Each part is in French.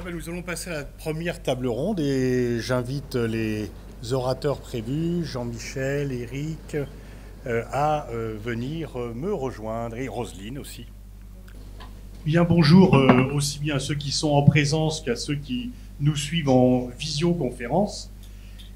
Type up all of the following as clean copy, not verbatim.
Bien, nous allons passer à la première table ronde et j'invite les orateurs prévus, Jean-Michel, Éric, à venir me rejoindre, et Roselyne aussi. Bien, bonjour aussi bien à ceux qui sont en présence qu'à ceux qui nous suivent en visioconférence.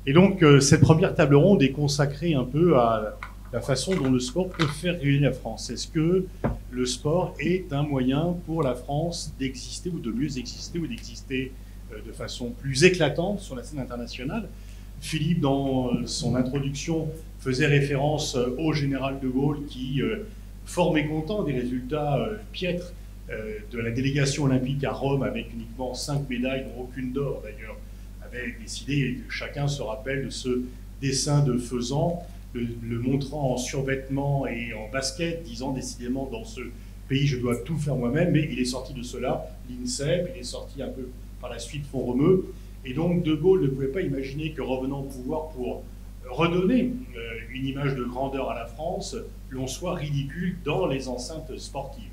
Et donc, cette première table ronde est consacrée un peu à la façon dont le sport peut faire rayonner la France. Est-ce que le sport est un moyen pour la France d'exister ou de mieux exister ou d'exister de façon plus éclatante sur la scène internationale? Philippe, dans son introduction, faisait référence au général de Gaulle qui, fort mécontent des résultats piètres de la délégation olympique à Rome, avec uniquement 5 médailles, dont aucune d'or d'ailleurs, avait décidé, et chacun se rappelle de ce dessin de Faisan, le montrant en survêtement et en basket, disant décidément dans ce pays je dois tout faire moi-même, mais il est sorti de cela, l'INSEP, il est sorti un peu par la suite Font-Romeu, et donc De Gaulle ne pouvait pas imaginer que revenant au pouvoir pour redonner une image de grandeur à la France, l'on soit ridicule dans les enceintes sportives.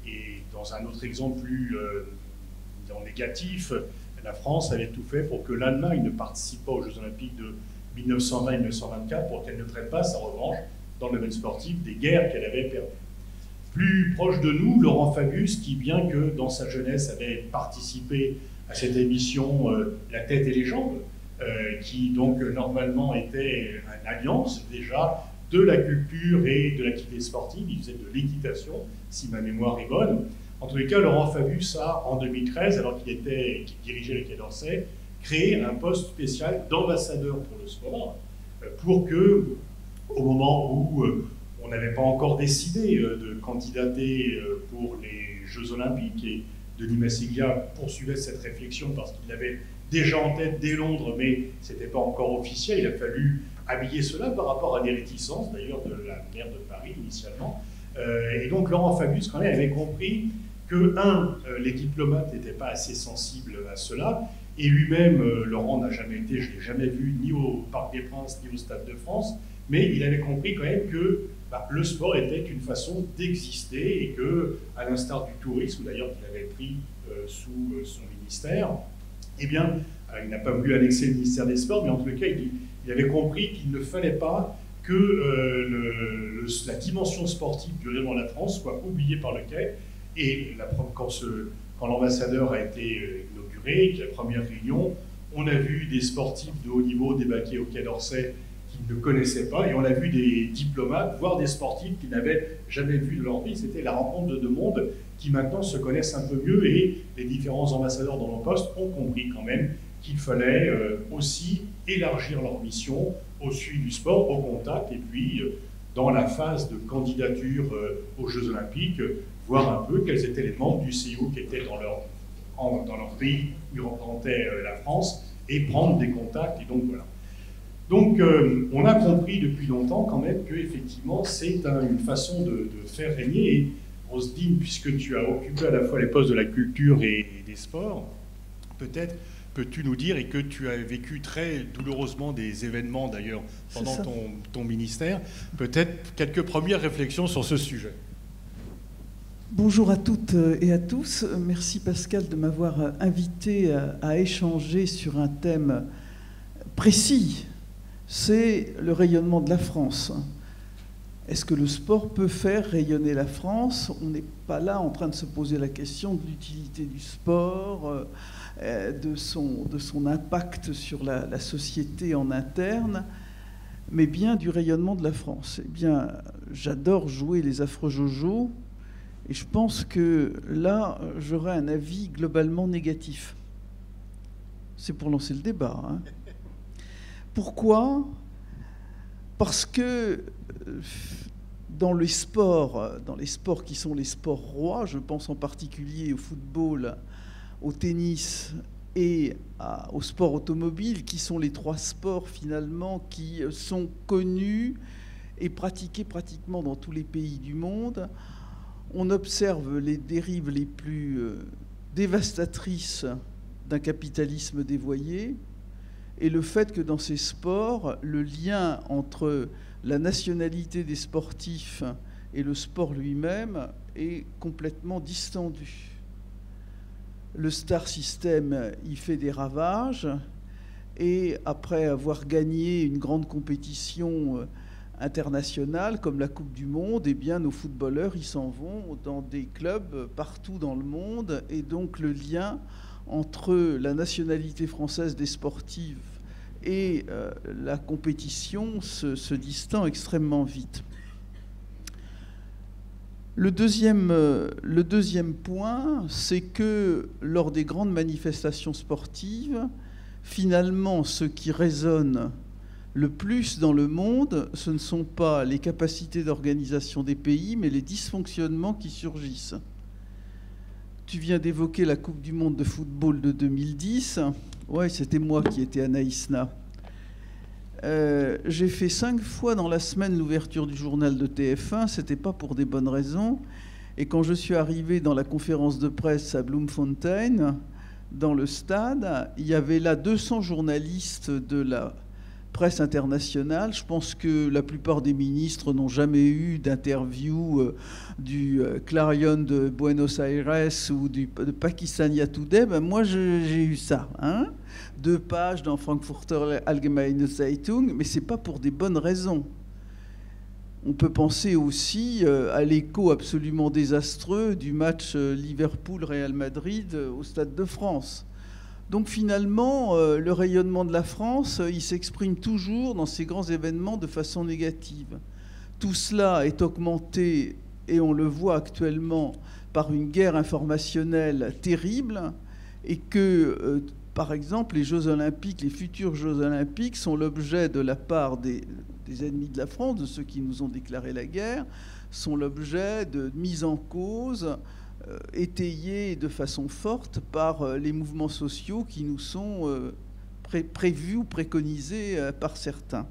Et dans un autre exemple plus négatif, la France avait tout fait pour que l'Allemagne ne participe pas aux Jeux Olympiques de 1920 et 1924 pour qu'elle ne traite pas sa revanche dans le domaine sportif des guerres qu'elle avait perdues. Plus proche de nous, Laurent Fabius, qui bien que dans sa jeunesse avait participé à cette émission La tête et les jambes, qui donc normalement était une alliance déjà de la culture et de l'activité sportive, il faisait de l'équitation, si ma mémoire est bonne. En tous les cas, Laurent Fabius a, en 2013, alors qu'il dirigeait le Quai d'Orsay, créé un poste spécial d'ambassadeur pour le sport, pour que, au moment où on n'avait pas encore décidé de candidater pour les Jeux Olympiques, et Denis Massiglia poursuivait cette réflexion parce qu'il l'avait déjà en tête dès Londres, mais ce n'était pas encore officiel, il a fallu habiller cela par rapport à des réticences, d'ailleurs, de la maire de Paris initialement. Et donc Laurent Fabius, quand même, avait compris que, les diplomates n'étaient pas assez sensibles à cela, et lui-même, Laurent n'a jamais été, je ne l'ai jamais vu, ni au Parc des Princes, ni au Stade de France, mais il avait compris quand même que le sport était une façon d'exister, et que, à l'instar du tourisme, d'ailleurs, qu'il avait pris sous son ministère, eh bien, il n'a pas voulu annexer le ministère des Sports, mais en tous les cas, il avait compris qu'il ne fallait pas que la dimension sportive du rayonnement de la France soit oubliée par le Quai. Et quand l'ambassadeur a été inauguré, la première réunion, on a vu des sportifs de haut niveau débarquer au Quai d'Orsay qui ne connaissaient pas, et on a vu des diplomates, voire des sportifs qui n'avaient jamais vu de leur vie. C'était la rencontre de deux mondes qui maintenant se connaissent un peu mieux, et les différents ambassadeurs dans nos postes ont compris quand même qu'il fallait aussi élargir leur mission au suivi du sport, au contact, et puis dans la phase de candidature aux Jeux Olympiques, voir un peu quels étaient les membres du CIO qui étaient dans leur pays où ils représentaient la France, et prendre des contacts, et donc voilà. Donc on a compris depuis longtemps quand même qu'effectivement c'est une façon de faire régner. Et Roselyne, puisque tu as occupé à la fois les postes de la culture et des sports, peut-être peux-tu nous dire, et que tu as vécu très douloureusement des événements d'ailleurs pendant ton ministère, peut-être quelques premières réflexions sur ce sujet. Bonjour à toutes et à tous. Merci Pascal de m'avoir invité à échanger sur un thème précis. C'est le rayonnement de la France. Est-ce que le sport peut faire rayonner la France? On n'est pas là en train de se poser la question de l'utilité du sport, de son impact sur la société en interne, mais bien du rayonnement de la France. Eh bien, j'adore jouer les affreux Jojo, et je pense que là, j'aurai un avis globalement négatif. C'est pour lancer le débat, hein. Pourquoi ? Parce que dans les sports qui sont les sports rois, je pense en particulier au football, au tennis et au sport automobile, qui sont les trois sports finalement qui sont connus et pratiqués pratiquement dans tous les pays du monde, on observe les dérives les plus dévastatrices d'un capitalisme dévoyé, et le fait que dans ces sports, le lien entre la nationalité des sportifs et le sport lui-même est complètement distendu. Le Star System y fait des ravages. Et après avoir gagné une grande compétition internationale comme la Coupe du Monde, eh bien, nos footballeurs, ils s'en vont dans des clubs partout dans le monde. Et donc le lien entre la nationalité française des sportifs et la compétition se distend extrêmement vite. Le deuxième point, c'est que lors des grandes manifestations sportives, finalement, ce qui résonne le plus dans le monde, ce ne sont pas les capacités d'organisation des pays, mais les dysfonctionnements qui surgissent. Tu viens d'évoquer la Coupe du Monde de football de 2010. Ouais, c'était moi qui étais à Naïsna. J'ai fait 5 fois dans la semaine l'ouverture du journal de TF1. C'était pas pour des bonnes raisons. Et quand je suis arrivé dans la conférence de presse à Bloemfontein, dans le stade, il y avait là 200 journalistes de la presse internationale. Je pense que la plupart des ministres n'ont jamais eu d'interview du Clarion de Buenos Aires ou de Pakistania Today. Ben moi, j'ai eu ça. 2 pages dans Frankfurter Allgemeine Zeitung, mais ce n'est pas pour des bonnes raisons. On peut penser aussi à l'écho absolument désastreux du match Liverpool-Real Madrid au Stade de France. Donc finalement, le rayonnement de la France, il s'exprime toujours dans ces grands événements de façon négative. Tout cela est augmenté, et on le voit actuellement, par une guerre informationnelle terrible, et que, par exemple, les Jeux Olympiques, les futurs Jeux Olympiques sont l'objet de la part des ennemis de la France, de ceux qui nous ont déclaré la guerre, sont l'objet de mise en cause étayés de façon forte par les mouvements sociaux qui nous sont prévus ou préconisés par certains.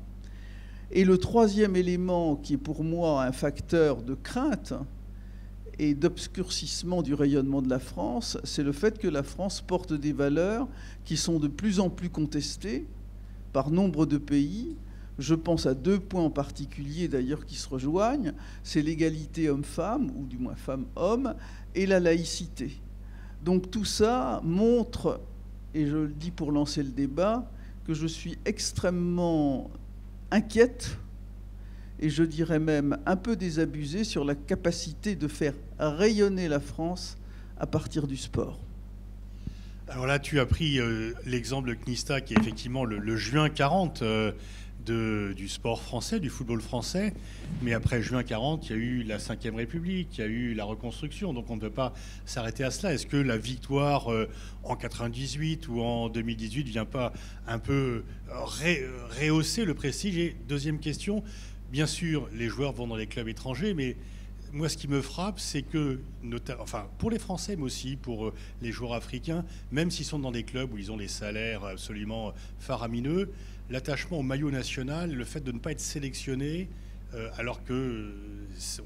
Et le troisième élément qui est pour moi un facteur de crainte et d'obscurcissement du rayonnement de la France, c'est le fait que la France porte des valeurs qui sont de plus en plus contestées par nombre de pays. Je pense à 2 points en particulier, d'ailleurs, qui se rejoignent. C'est l'égalité homme-femme, ou du moins femme-homme, et la laïcité. Donc tout ça montre, et je le dis pour lancer le débat, que je suis extrêmement inquiète, et je dirais même un peu désabusée sur la capacité de faire rayonner la France à partir du sport. Alors là, tu as pris l'exemple de Knista, qui est effectivement le juin 40 du sport français, du football français. Mais après juin 40, il y a eu la Ve République, il y a eu la reconstruction. Donc on ne peut pas s'arrêter à cela. Est-ce que la victoire en 98 ou en 2018 ne vient pas un peu rehausser le prestige? Et deuxième question, bien sûr, les joueurs vont dans les clubs étrangers, mais moi, ce qui me frappe, c'est que, pour les Français, mais aussi pour les joueurs africains, même s'ils sont dans des clubs où ils ont des salaires absolument faramineux, l'attachement au maillot national, le fait de ne pas être sélectionné, alors que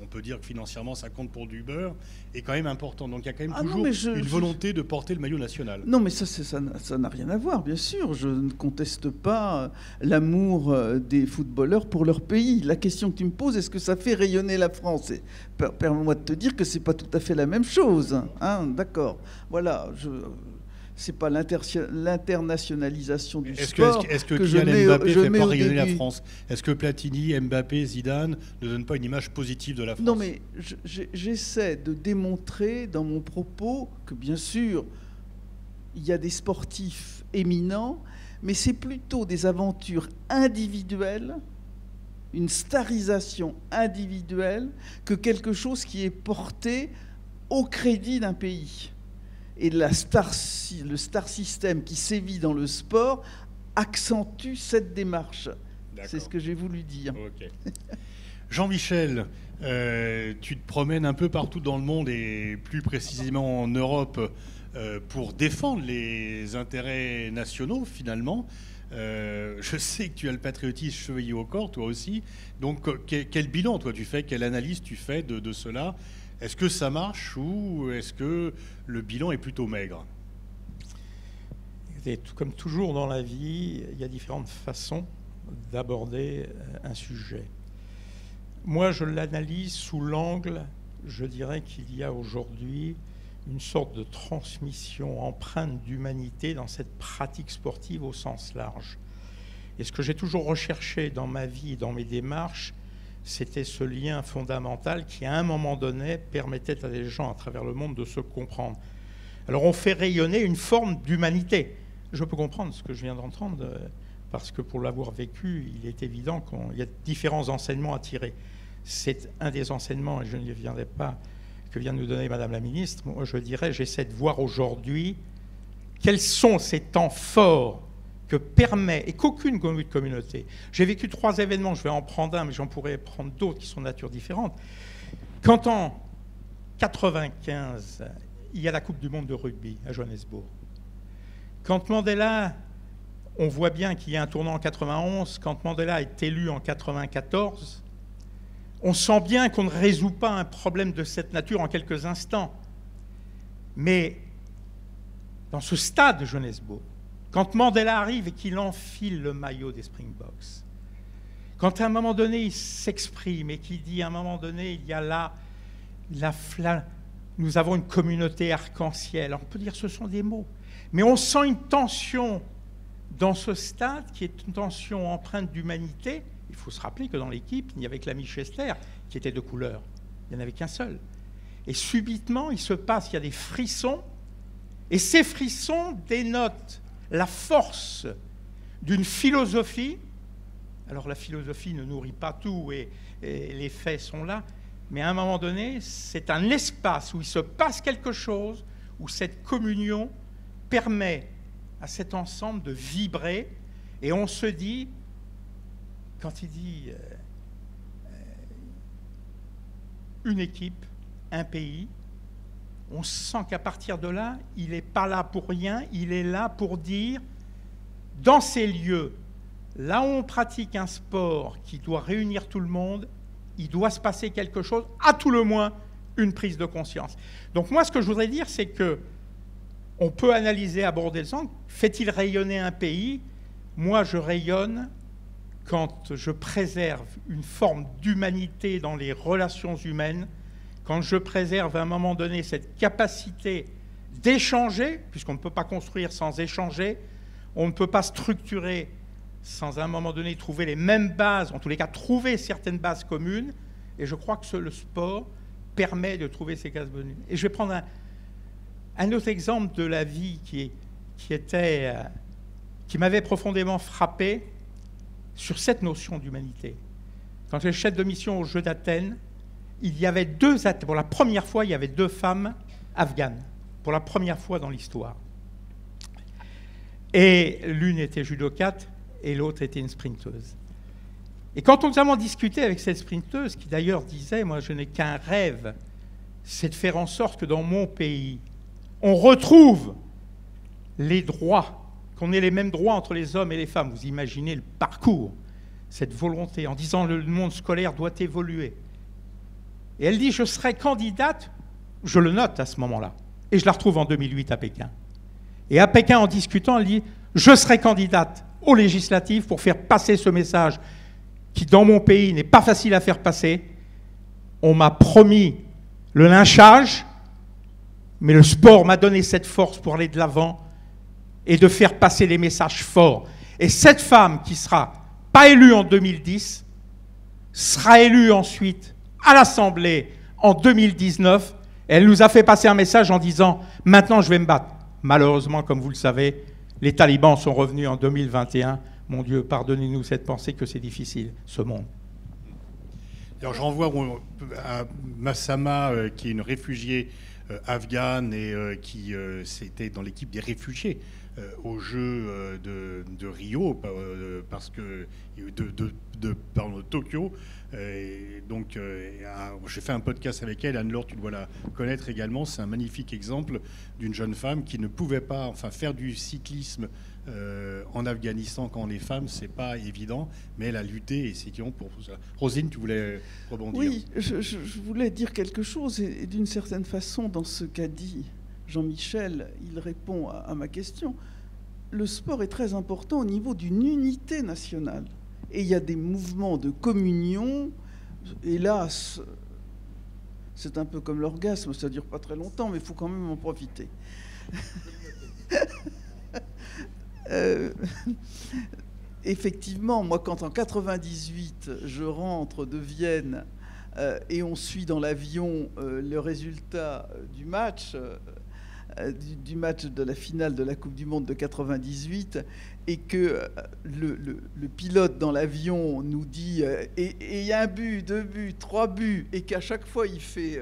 on peut dire que financièrement ça compte pour du beurre, est quand même important. Donc il y a quand même toujours une volonté de porter le maillot national. Non, mais ça n'a rien à voir, bien sûr. Je ne conteste pas l'amour des footballeurs pour leur pays. La question que tu me poses, est-ce que ça fait rayonner la France? Permets-moi de te dire que c'est pas tout à fait la même chose. D'accord. Voilà. C'est pas l'internationalisation du sport. Est-ce que Kylian Mbappé ne fait pas rayonner la France? Est-ce que Platini, Mbappé, Zidane ne donnent pas une image positive de la France? Non, mais j'essaie de démontrer dans mon propos que, bien sûr, il y a des sportifs éminents, mais c'est plutôt des aventures individuelles, une starisation individuelle, que quelque chose qui est porté au crédit d'un pays. Et le star system qui sévit dans le sport accentue cette démarche. C'est ce que j'ai voulu dire. Okay. Jean-Michel, tu te promènes un peu partout dans le monde et plus précisément en Europe pour défendre les intérêts nationaux finalement. Je sais que tu as le patriotisme chevillé au corps, toi aussi. Donc quel bilan toi tu fais, quelle analyse tu fais de cela? Est-ce que ça marche ou est-ce que le bilan est plutôt maigre? Comme toujours dans la vie, il y a différentes façons d'aborder un sujet. Moi, je l'analyse sous l'angle, je dirais qu'il y a aujourd'hui une sorte de transmission empreinte d'humanité dans cette pratique sportive au sens large. Et ce que j'ai toujours recherché dans ma vie, dans mes démarches, c'était ce lien fondamental qui, à un moment donné, permettait à des gens à travers le monde de se comprendre. Alors on fait rayonner une forme d'humanité. Je peux comprendre ce que je viens d'entendre, parce que pour l'avoir vécu, il est évident qu'il y a différents enseignements à tirer. C'est un des enseignements, et je n'y reviendrai pas, que vient de nous donner Madame la Ministre. Moi, je dirais, j'essaie de voir aujourd'hui quels sont ces temps forts que permet, et qu'aucune communauté... J'ai vécu 3 événements, je vais en prendre un, mais j'en pourrais prendre d'autres qui sont de nature différente. Quand en 1995, il y a la Coupe du Monde de rugby à Johannesburg. Quand Mandela, on voit bien qu'il y a un tournant en 91, quand Mandela est élu en 1994, on sent bien qu'on ne résout pas un problème de cette nature en quelques instants. Mais dans ce stade de Johannesburg, quand Mandela arrive et qu'il enfile le maillot des Springboks, quand à un moment donné il s'exprime et qu'il dit à un moment donné il y a là nous avons une communauté arc-en-ciel, on peut dire que ce sont des mots, mais on sent une tension dans ce stade qui est une tension empreinte d'humanité. Il faut se rappeler que dans l'équipe, il n'y avait que l'ami Chester qui était de couleur, il n'y en avait qu'un seul. Et subitement, il se passe, il y a des frissons, et ces frissons dénotent la force d'une philosophie. Alors la philosophie ne nourrit pas tout et les faits sont là, mais à un moment donné, c'est un espace où il se passe quelque chose, où cette communion permet à cet ensemble de vibrer, et on se dit, quand il dit une équipe, un pays, on sent qu'à partir de là, il n'est pas là pour rien, il est là pour dire, dans ces lieux, là où on pratique un sport qui doit réunir tout le monde, il doit se passer quelque chose, à tout le moins une prise de conscience. Donc moi, ce que je voudrais dire, c'est que on peut analyser, aborder le sens. Fait-il rayonner un pays? Moi, je rayonne quand je préserve une forme d'humanité dans les relations humaines, quand je préserve à un moment donné cette capacité d'échanger, puisqu'on ne peut pas construire sans échanger, on ne peut pas structurer sans à un moment donné trouver les mêmes bases, en tous les cas trouver certaines bases communes, et je crois que le sport permet de trouver ces bases communes. Et je vais prendre un autre exemple de la vie qui m'avait profondément frappé sur cette notion d'humanité. Quand j'étais chef de mission aux Jeux d'Athènes, il y avait pour la première fois, il y avait 2 femmes afghanes, pour la première fois dans l'histoire. Et l'une était judokate et l'autre était une sprinteuse. Et quand nous avons discuté avec cette sprinteuse, qui d'ailleurs disait, moi je n'ai qu'un rêve, c'est de faire en sorte que dans mon pays, on retrouve les droits, qu'on ait les mêmes droits entre les hommes et les femmes. Vous imaginez le parcours, cette volonté, en disant le monde scolaire doit évoluer. Et elle dit, je serai candidate, je le note à ce moment-là, et je la retrouve en 2008 à Pékin. Et à Pékin, en discutant, elle dit, je serai candidate aux législatives pour faire passer ce message qui, dans mon pays, n'est pas facile à faire passer. On m'a promis le lynchage, mais le sport m'a donné cette force pour aller de l'avant et de faire passer les messages forts. Et cette femme qui ne sera pas élue en 2010 sera élue ensuite à l'Assemblée en 2019. Elle nous a fait passer un message en disant « Maintenant, je vais me battre ». Malheureusement, comme vous le savez, les talibans sont revenus en 2021. Mon Dieu, pardonnez-nous cette pensée que c'est difficile, ce monde. Alors, je renvoie à Massama, qui est une réfugiée afghane et qui c'était dans l'équipe des réfugiés aux Jeux de Rio, parce que de Tokyo. Donc, j'ai fait un podcast avec elle. Anne-Laure, tu dois la connaître également. C'est un magnifique exemple d'une jeune femme qui ne pouvait pas, faire du cyclisme en Afghanistan quand les femmes, c'est pas évident, mais elle a lutté et c'est pour ça. Rosine, tu voulais rebondir? Oui, je voulais dire quelque chose et d'une certaine façon, dans ce qu'a dit Jean-Michel, il répond à ma question. Le sport est très important au niveau d'une unité nationale. Et il y a des mouvements de communion. Hélas, C'est un peu comme l'orgasme, ça dure pas très longtemps, mais il faut quand même en profiter. Effectivement, moi, quand en 98, je rentre de Vienne et on suit dans l'avion le résultat du match de la finale de la Coupe du Monde de 98, et que le pilote dans l'avion nous dit et il y a un but, 2 buts, 3 buts, et qu'à chaque fois il fait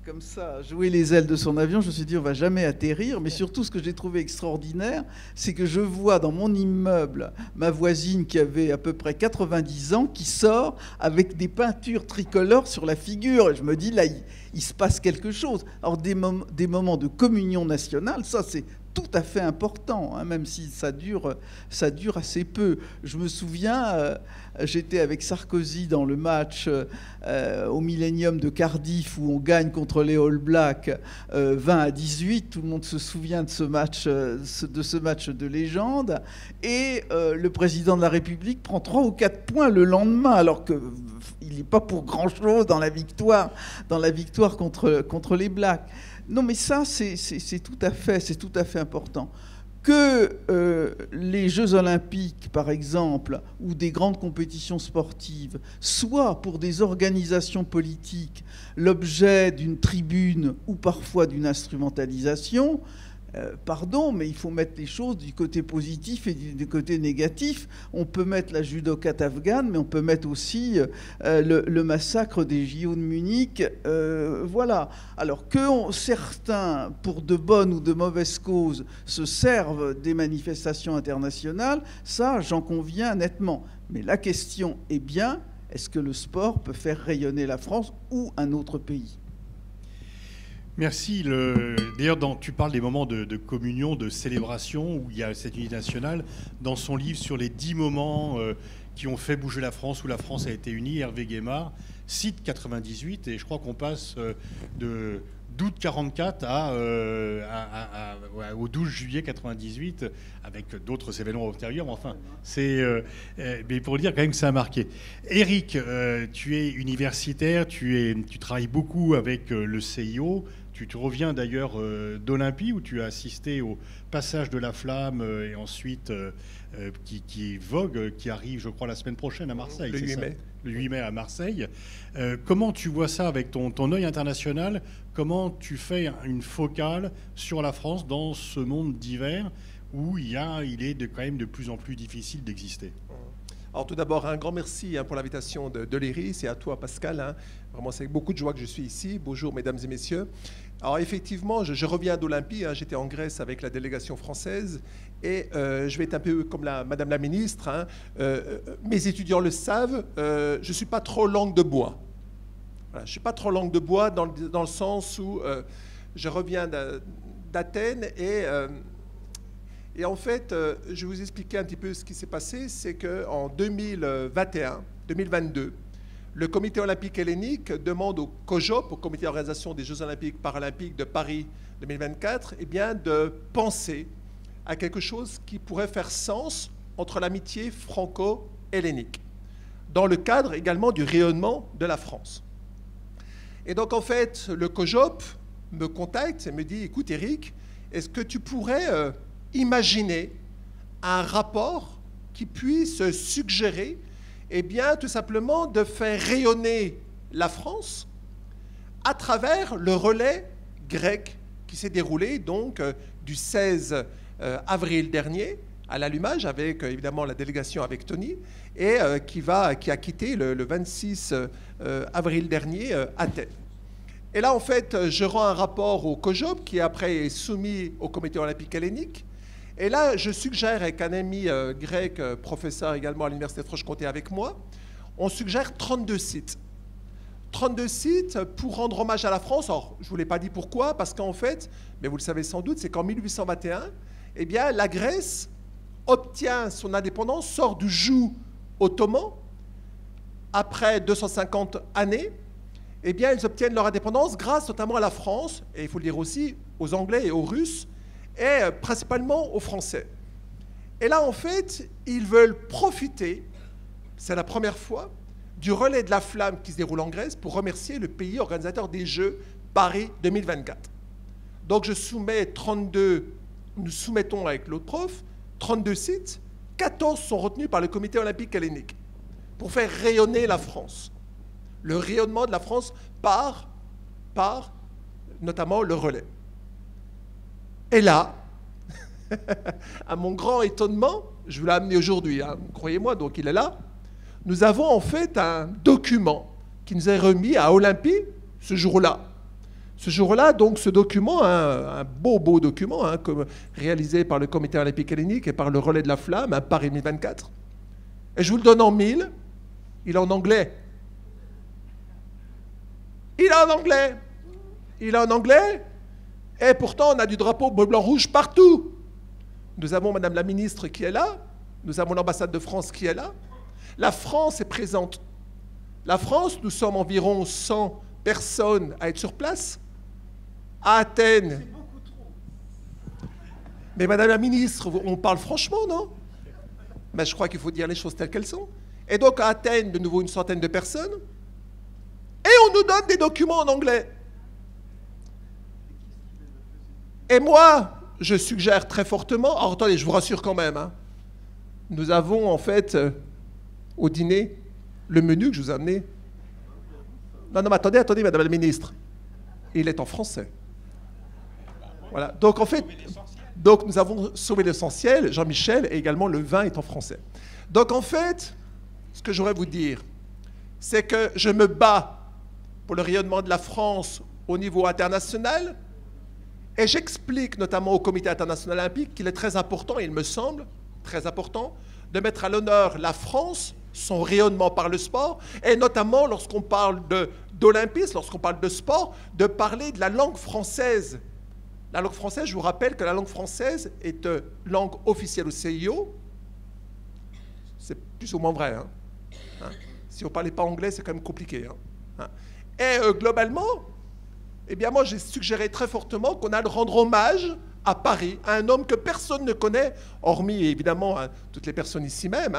comme ça, jouer les ailes de son avion, je me suis dit, on va jamais atterrir. Mais surtout, ce que j'ai trouvé extraordinaire, c'est que je vois dans mon immeuble ma voisine qui avait à peu près 90 ans, qui sort avec des peintures tricolores sur la figure. Et je me dis, là, il se passe quelque chose. Alors, des moments de communion nationale, ça, c'est tout à fait important, hein, même si ça dure assez peu. Je me souviens, j'étais avec Sarkozy dans le match au Millennium de Cardiff où on gagne contre les All Blacks 20-18. Tout le monde se souvient de ce match de légende. Et le président de la République prend 3 ou 4 points le lendemain, alors qu'il n'est pas pour grand-chose dans la victoire contre les Blacks. Non, mais ça, c'est tout à fait important. Que les Jeux Olympiques, par exemple, ou des grandes compétitions sportives, soient pour des organisations politiques l'objet d'une tribune ou parfois d'une instrumentalisation, pardon, mais il faut mettre les choses du côté positif et du côté négatif. On peut mettre la judokate afghane, mais on peut mettre aussi le massacre des JO de Munich. Voilà. Alors que certains, pour de bonnes ou de mauvaises causes, se servent des manifestations internationales, ça, j'en conviens nettement. Mais la question est bien, est-ce que le sport peut faire rayonner la France ou un autre pays ? Merci. D'ailleurs, tu parles des moments de communion, de célébration, où il y a cette unité nationale. Dans son livre sur les 10 moments qui ont fait bouger la France, où la France a été unie, Hervé Guémard cite 98, et je crois qu'on passe d'août 44 au 12 juillet 98, avec d'autres événements ultérieurs. Enfin, mais pour dire quand même que ça a marqué. Éric, tu es universitaire, tu travailles beaucoup avec le CIO. Tu reviens d'ailleurs d'Olympie, où tu as assisté au passage de la flamme et ensuite qui vogue, qui arrive, je crois, la semaine prochaine à Marseille. Le 8 mai. Le 8 mai à Marseille. Comment tu vois ça avec ton œil international? Comment tu fais une focale sur la France dans ce monde divers où il est quand même de plus en plus difficile d'exister? Alors tout d'abord, un grand merci pour l'invitation de l'IRIS et à toi Pascal. Vraiment, c'est avec beaucoup de joie que je suis ici. Bonjour mesdames et messieurs. Alors effectivement, je reviens d'Olympie. J'étais en Grèce avec la délégation française et je vais être un peu comme madame la ministre. Mes étudiants le savent, je ne suis pas trop langue de bois. Voilà, je ne suis pas trop langue de bois dans le sens où je reviens d'Athènes et en fait, je vais vous expliquer un petit peu ce qui s'est passé. C'est qu'en 2022, le comité olympique hellénique demande au COJOP, au comité d'organisation des Jeux olympiques paralympiques de Paris 2024, de penser à quelque chose qui pourrait faire sens entre l'amitié franco-hellénique, dans le cadre également du rayonnement de la France. Et donc en fait, le COJOP me contacte et me dit, écoute Éric, est-ce que tu pourrais imaginer un rapport qui puisse suggérer tout simplement de faire rayonner la France à travers le relais grec qui s'est déroulé donc du 16 avril dernier à l'allumage avec évidemment la délégation avec Tony et qui a quitté le 26 avril dernier Athènes. Et là en fait je rends un rapport au COJOP qui après est soumis au comité olympique hellénique. Et là, je suggère, avec un ami grec, professeur également à l'Université de Franche-Comté avec moi, on suggère 32 sites. 32 sites pour rendre hommage à la France. Alors, je ne vous l'ai pas dit pourquoi, parce qu'en fait, mais vous le savez sans doute, c'est qu'en 1821, la Grèce obtient son indépendance, sort du joug ottoman. Après 250 années, ils obtiennent leur indépendance grâce notamment à la France, et il faut le dire aussi, aux Anglais et aux Russes, et principalement aux Français. Et là, en fait, ils veulent profiter, c'est la première fois, du relais de la flamme qui se déroule en Grèce pour remercier le pays organisateur des Jeux Paris 2024. Donc nous soumettons avec l'autre prof 32 sites, 14 sont retenus par le comité olympique hellénique pour faire rayonner la France. Le rayonnement de la France par notamment le relais. Et là, à mon grand étonnement, je vous l'ai amené aujourd'hui, hein, croyez-moi, donc il est là, nous avons en fait un document qui nous est remis à Olympie ce jour-là. Ce jour-là, donc, ce document, un beau document, hein, réalisé par le comité olympique hellénique et par le relais de la flamme, à Paris 2024. Et je vous le donne en 1000, il est en anglais. Il est en anglais. Il est en anglais. Et pourtant, on a du drapeau bleu, blanc, rouge partout. Nous avons Madame la ministre qui est là. Nous avons l'ambassade de France qui est là. La France est présente. La France, nous sommes environ 100 personnes à être sur place. À Athènes. Mais Madame la ministre, on parle franchement, non? Mais je crois qu'il faut dire les choses telles qu'elles sont. Et donc à Athènes, de nouveau une centaine de personnes. Et on nous donne des documents en anglais. Et moi, je suggère très fortement... Alors attendez, je vous rassure quand même. Hein, nous avons en fait, au dîner, le menu que je vous ai amené. Non, mais attendez, Madame la ministre. Il est en français. Voilà. Donc en fait, nous avons sauvé l'essentiel, Jean-Michel, et également le vin est en français. Donc en fait, ce que j'aurais à vous dire, c'est que je me bats pour le rayonnement de la France au niveau international, et j'explique notamment au Comité international olympique qu'il est très important, il me semble, très important, de mettre à l'honneur la France, son rayonnement par le sport, et notamment lorsqu'on parle d'olympisme, lorsqu'on parle de sport, de parler de la langue française. La langue française, je vous rappelle que la langue française est langue officielle au CIO. C'est plus ou moins vrai. Hein. Si on ne parlait pas anglais, c'est quand même compliqué. Hein. Et globalement, eh bien moi j'ai suggéré très fortement qu'on a de rendre hommage à Paris, à un homme que personne ne connaît, hormis évidemment toutes les personnes ici même,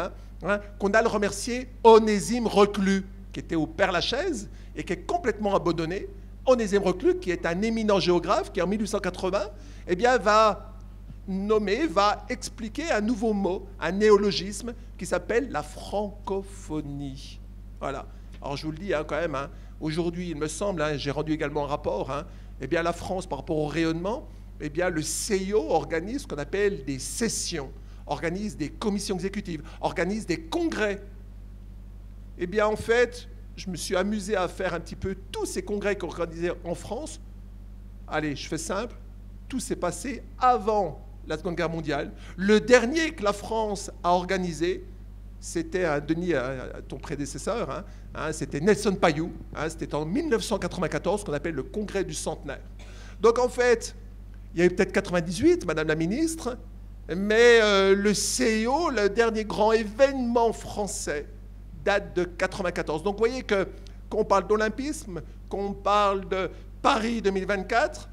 qu'on a le remercier Onésime Reclus, qui était au Père-Lachaise et qui est complètement abandonné. Onésime Reclus, qui est un éminent géographe, qui en 1880 eh bien, va expliquer un nouveau mot, un néologisme, qui s'appelle la francophonie. Voilà. Alors je vous le dis quand même, aujourd'hui, il me semble, j'ai rendu également un rapport, eh bien, la France, par rapport au rayonnement, eh bien, le CIO organise ce qu'on appelle des sessions, organise des commissions exécutives, organise des congrès. Eh bien, en fait, je me suis amusé à faire un petit peu tous ces congrès qu'on organisait en France. Allez, je fais simple, tout s'est passé avant la Seconde Guerre mondiale. Le dernier que la France a organisé, c'était, Denis, ton prédécesseur, c'était Nelson Payou, c'était en 1994, qu'on appelle le congrès du centenaire. Donc en fait, il y a eu peut-être 98, Madame la ministre, mais le CIO, le dernier grand événement français, date de 94. Donc vous voyez que qu'on parle d'olympisme, qu'on parle de Paris 2024,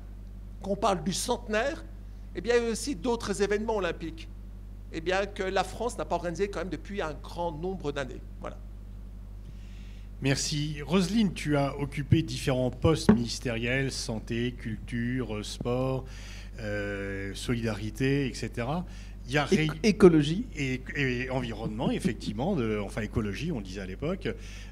qu'on parle du centenaire, eh bien il y a eu aussi d'autres événements olympiques, eh bien que la France n'a pas organisé quand même depuis un grand nombre d'années. Voilà. Merci. Roselyne, tu as occupé différents postes ministériels, santé, culture, sport, solidarité, etc. Il y a écologie. Et environnement, effectivement, enfin écologie, on disait à l'époque.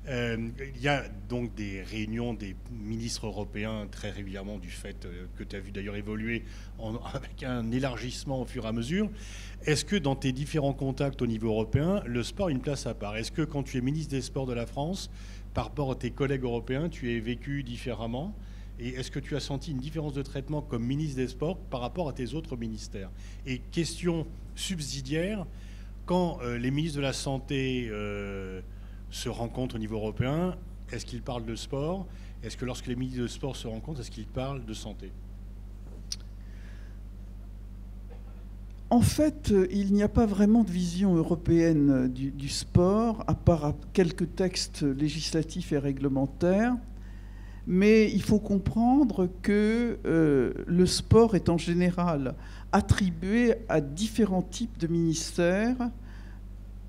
Il y a donc des réunions des ministres européens très régulièrement, du fait que tu as vu d'ailleurs évoluer avec un élargissement au fur et à mesure. Est-ce que dans tes différents contacts au niveau européen, le sport a une place à part? Est-ce que quand tu es ministre des Sports de la France, par rapport à tes collègues européens, tu es vécu différemment? Et est-ce que tu as senti une différence de traitement comme ministre des Sports par rapport à tes autres ministères? Et question subsidiaire, quand les ministres de la Santé se rencontrent au niveau européen, est-ce qu'ils parlent de sport? Est-ce que lorsque les ministres de sport se rencontrent, est-ce qu'ils parlent de santé? En fait, il n'y a pas vraiment de vision européenne du sport, à part quelques textes législatifs et réglementaires. Mais il faut comprendre que le sport est en général attribué à différents types de ministères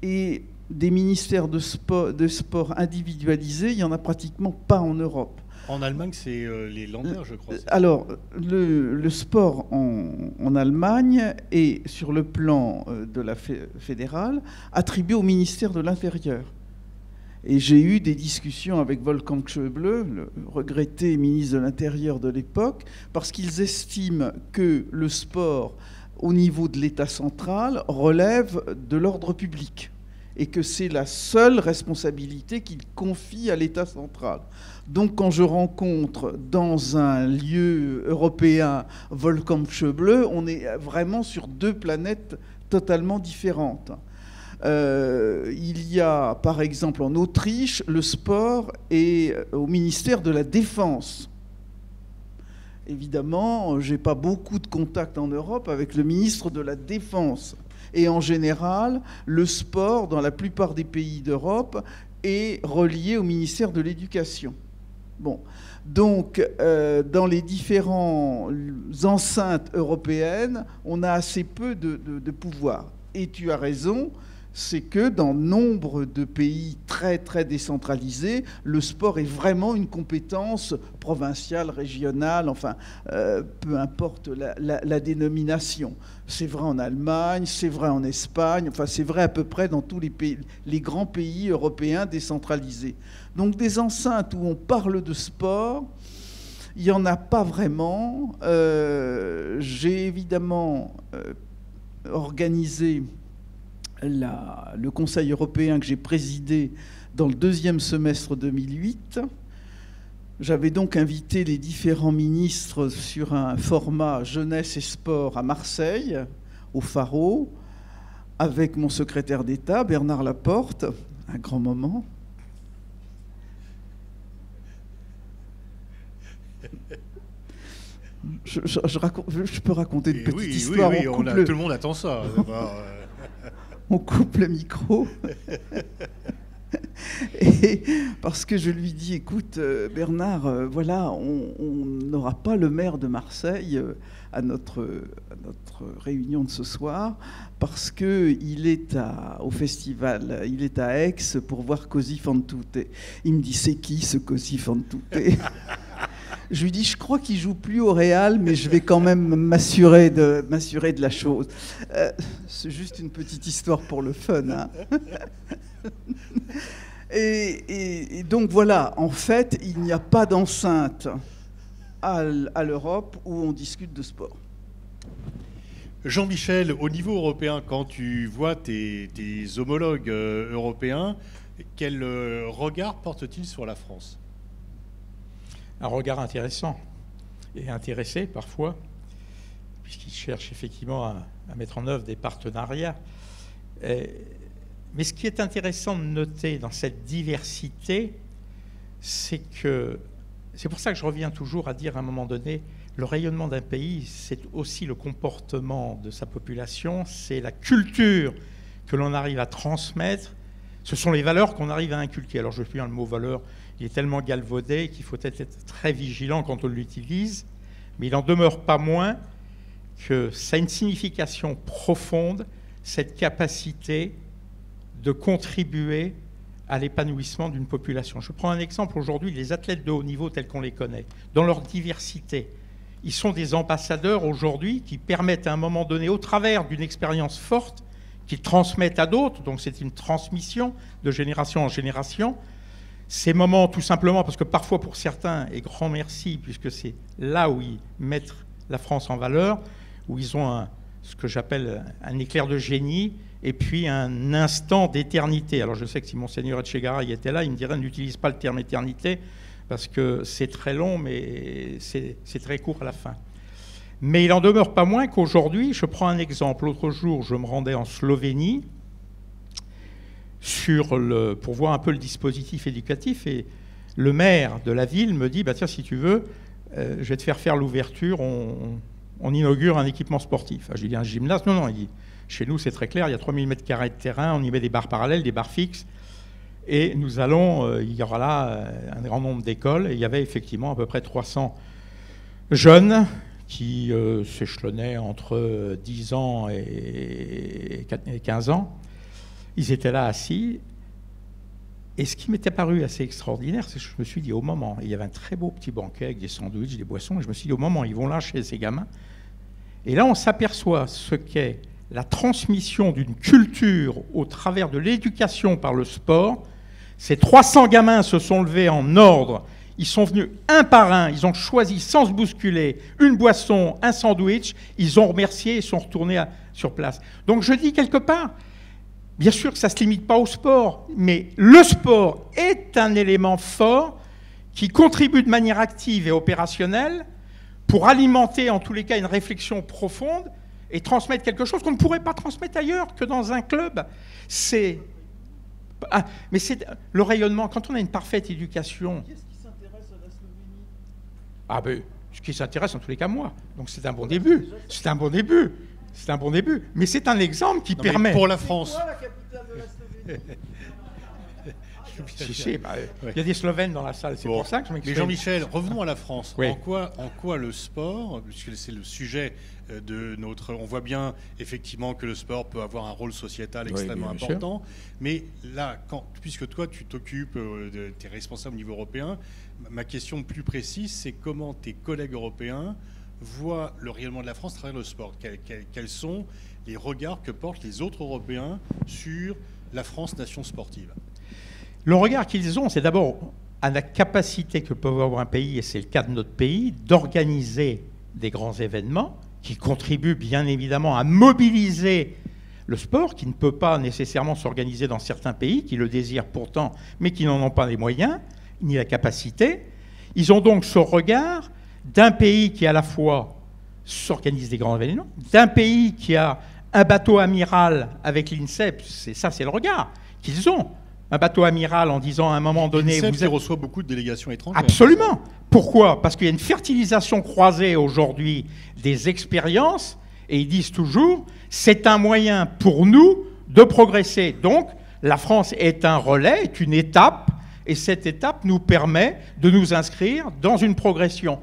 et des ministères de sport individualisés, il n'y en a pratiquement pas en Europe. En Allemagne, c'est les Länder, je crois. Alors, le sport en Allemagne est, sur le plan de la fédérale, attribué au ministère de l'Intérieur. Et j'ai eu des discussions avec Wolfgang Schäuble, le regretté ministre de l'Intérieur de l'époque, parce qu'ils estiment que le sport, au niveau de l'État central, relève de l'ordre public et que c'est la seule responsabilité qu'ils confient à l'État central. Donc quand je rencontre dans un lieu européen Wolfgang Schäuble, on est vraiment sur deux planètes totalement différentes. Il y a, par exemple, en Autriche, le sport est au ministère de la Défense. Évidemment, je n'ai pas beaucoup de contacts en Europe avec le ministre de la Défense. Et en général, le sport, dans la plupart des pays d'Europe, est relié au ministère de l'Éducation. Bon. Donc, dans les différentes enceintes européennes, on a assez peu de pouvoir. Et tu as raison, c'est que dans nombre de pays très, très décentralisés, le sport est vraiment une compétence provinciale, régionale, enfin, peu importe la dénomination. C'est vrai en Allemagne, c'est vrai en Espagne, enfin, c'est vrai à peu près dans tous les pays, les grands pays européens décentralisés. Donc, des enceintes où on parle de sport, il n'y en a pas vraiment. J'ai évidemment organisé le Conseil européen que j'ai présidé dans le deuxième semestre 2008. J'avais donc invité les différents ministres sur un format jeunesse et sport à Marseille, au Pharo, avec mon secrétaire d'État, Bernard Laporte, un grand moment. Je peux raconter une petite histoire. Oui, tout le monde attend ça. On coupe le micro. Et parce que je lui dis, écoute, Bernard, voilà, on n'aura pas le maire de Marseille à notre réunion de ce soir, parce qu'il est au festival, il est à Aix pour voir Così fan tutte. Il me dit, c'est qui ce Così fan tutte? Je lui dis, je crois qu'il joue plus au Real, mais je vais quand même m'assurer de la chose. C'est juste une petite histoire pour le fun. Hein. Et donc voilà, en fait, il n'y a pas d'enceinte à l'Europe où on discute de sport. Jean-Michel, au niveau européen, quand tu vois tes homologues européens, quel regard portent-ils sur la France ? Un regard intéressant et intéressé parfois, puisqu'ils cherchent effectivement à mettre en œuvre des partenariats. Mais ce qui est intéressant de noter dans cette diversité, c'est pour ça que je reviens toujours à dire à un moment donné, le rayonnement d'un pays, c'est aussi le comportement de sa population, c'est la culture que l'on arrive à transmettre, ce sont les valeurs qu'on arrive à inculquer. Alors je suis dans le mot valeur, il est tellement galvaudé qu'il faut être très vigilant quand on l'utilise, mais il n'en demeure pas moins que ça a une signification profonde, cette capacité de contribuer à l'épanouissement d'une population. Je prends un exemple aujourd'hui, les athlètes de haut niveau tels qu'on les connaît, dans leur diversité, ils sont des ambassadeurs aujourd'hui qui permettent à un moment donné, au travers d'une expérience forte, qu'ils transmettent à d'autres, donc c'est une transmission de génération en génération. Ces moments, tout simplement, parce que parfois pour certains, et grand merci, puisque c'est là où ils mettent la France en valeur, où ils ont ce que j'appelle un éclair de génie, et puis un instant d'éternité. Alors je sais que si Monseigneur Etchegaray était là, il me dirait n'utilise pas le terme éternité, parce que c'est très long, mais c'est très court à la fin. Mais il n'en demeure pas moins qu'aujourd'hui, je prends un exemple. L'autre jour, je me rendais en Slovénie pour voir un peu le dispositif éducatif, et le maire de la ville me dit, tiens, si tu veux, je vais te faire l'ouverture, on inaugure un équipement sportif. Je lui dis, un gymnase? Non, il dit, chez nous, c'est très clair, il y a 3000 m² de terrain, on y met des barres parallèles, des barres fixes, et il y aura là un grand nombre d'écoles, et il y avait effectivement à peu près 300 jeunes qui s'échelonnaient entre 10 ans et 15 ans. Ils étaient là assis. Et ce qui m'était paru assez extraordinaire, c'est que je me suis dit, au moment, il y avait un très beau petit banquet avec des sandwichs, des boissons, et je me suis dit, au moment, ils vont lâcher ces gamins. Et là, on s'aperçoit ce qu'est la transmission d'une culture au travers de l'éducation par le sport. Ces 300 gamins se sont levés en ordre. Ils sont venus un par un, ils ont choisi sans se bousculer une boisson, un sandwich, ils ont remercié et sont retournés sur place. Donc je dis quelque part, bien sûr que ça ne se limite pas au sport, mais le sport est un élément fort qui contribue de manière active et opérationnelle pour alimenter en tous les cas une réflexion profonde et transmettre quelque chose qu'on ne pourrait pas transmettre ailleurs que dans un club. Mais c'est le rayonnement, quand on a une parfaite éducation... Qui est-ce qui s'intéresse à la Slovénie? Ah ben, ce qui s'intéresse en tous les cas moi. Donc c'est un bon début. C'est un bon début. C'est un bon début. Mais c'est un exemple qui permet... Pour la France. C'est quoi la capitale de la Slovénie? Il y a des Slovènes dans la salle, c'est pour ça que je m'exprime. Mais Jean-Michel, revenons à la France. Oui. En quoi le sport, puisque c'est le sujet de notre... On voit bien effectivement que le sport peut avoir un rôle sociétal extrêmement important. Mais là, puisque toi tu t'occupes, tu es responsable au niveau européen, ma question plus précise, c'est comment tes collègues européens voient le rayonnement de la France à travers le sport. Quels sont les regards que portent les autres Européens sur la France, nation sportive? Le regard qu'ils ont, c'est d'abord à la capacité que peut avoir un pays, et c'est le cas de notre pays, d'organiser des grands événements qui contribuent bien évidemment à mobiliser le sport, qui ne peut pas nécessairement s'organiser dans certains pays, qui le désirent pourtant, mais qui n'en ont pas les moyens, ni la capacité. Ils ont donc ce regard d'un pays qui à la fois s'organise des grands événements, d'un pays qui a un bateau amiral avec l'INSEP, c'est le regard qu'ils ont. Un bateau amiral en disant à un moment donné... L'INSEP qui reçoit beaucoup de délégations étrangères. Absolument. Pourquoi? Parce qu'il y a une fertilisation croisée aujourd'hui des expériences, et ils disent toujours, c'est un moyen pour nous de progresser. Donc, la France est un relais, est une étape, et cette étape nous permet de nous inscrire dans une progression.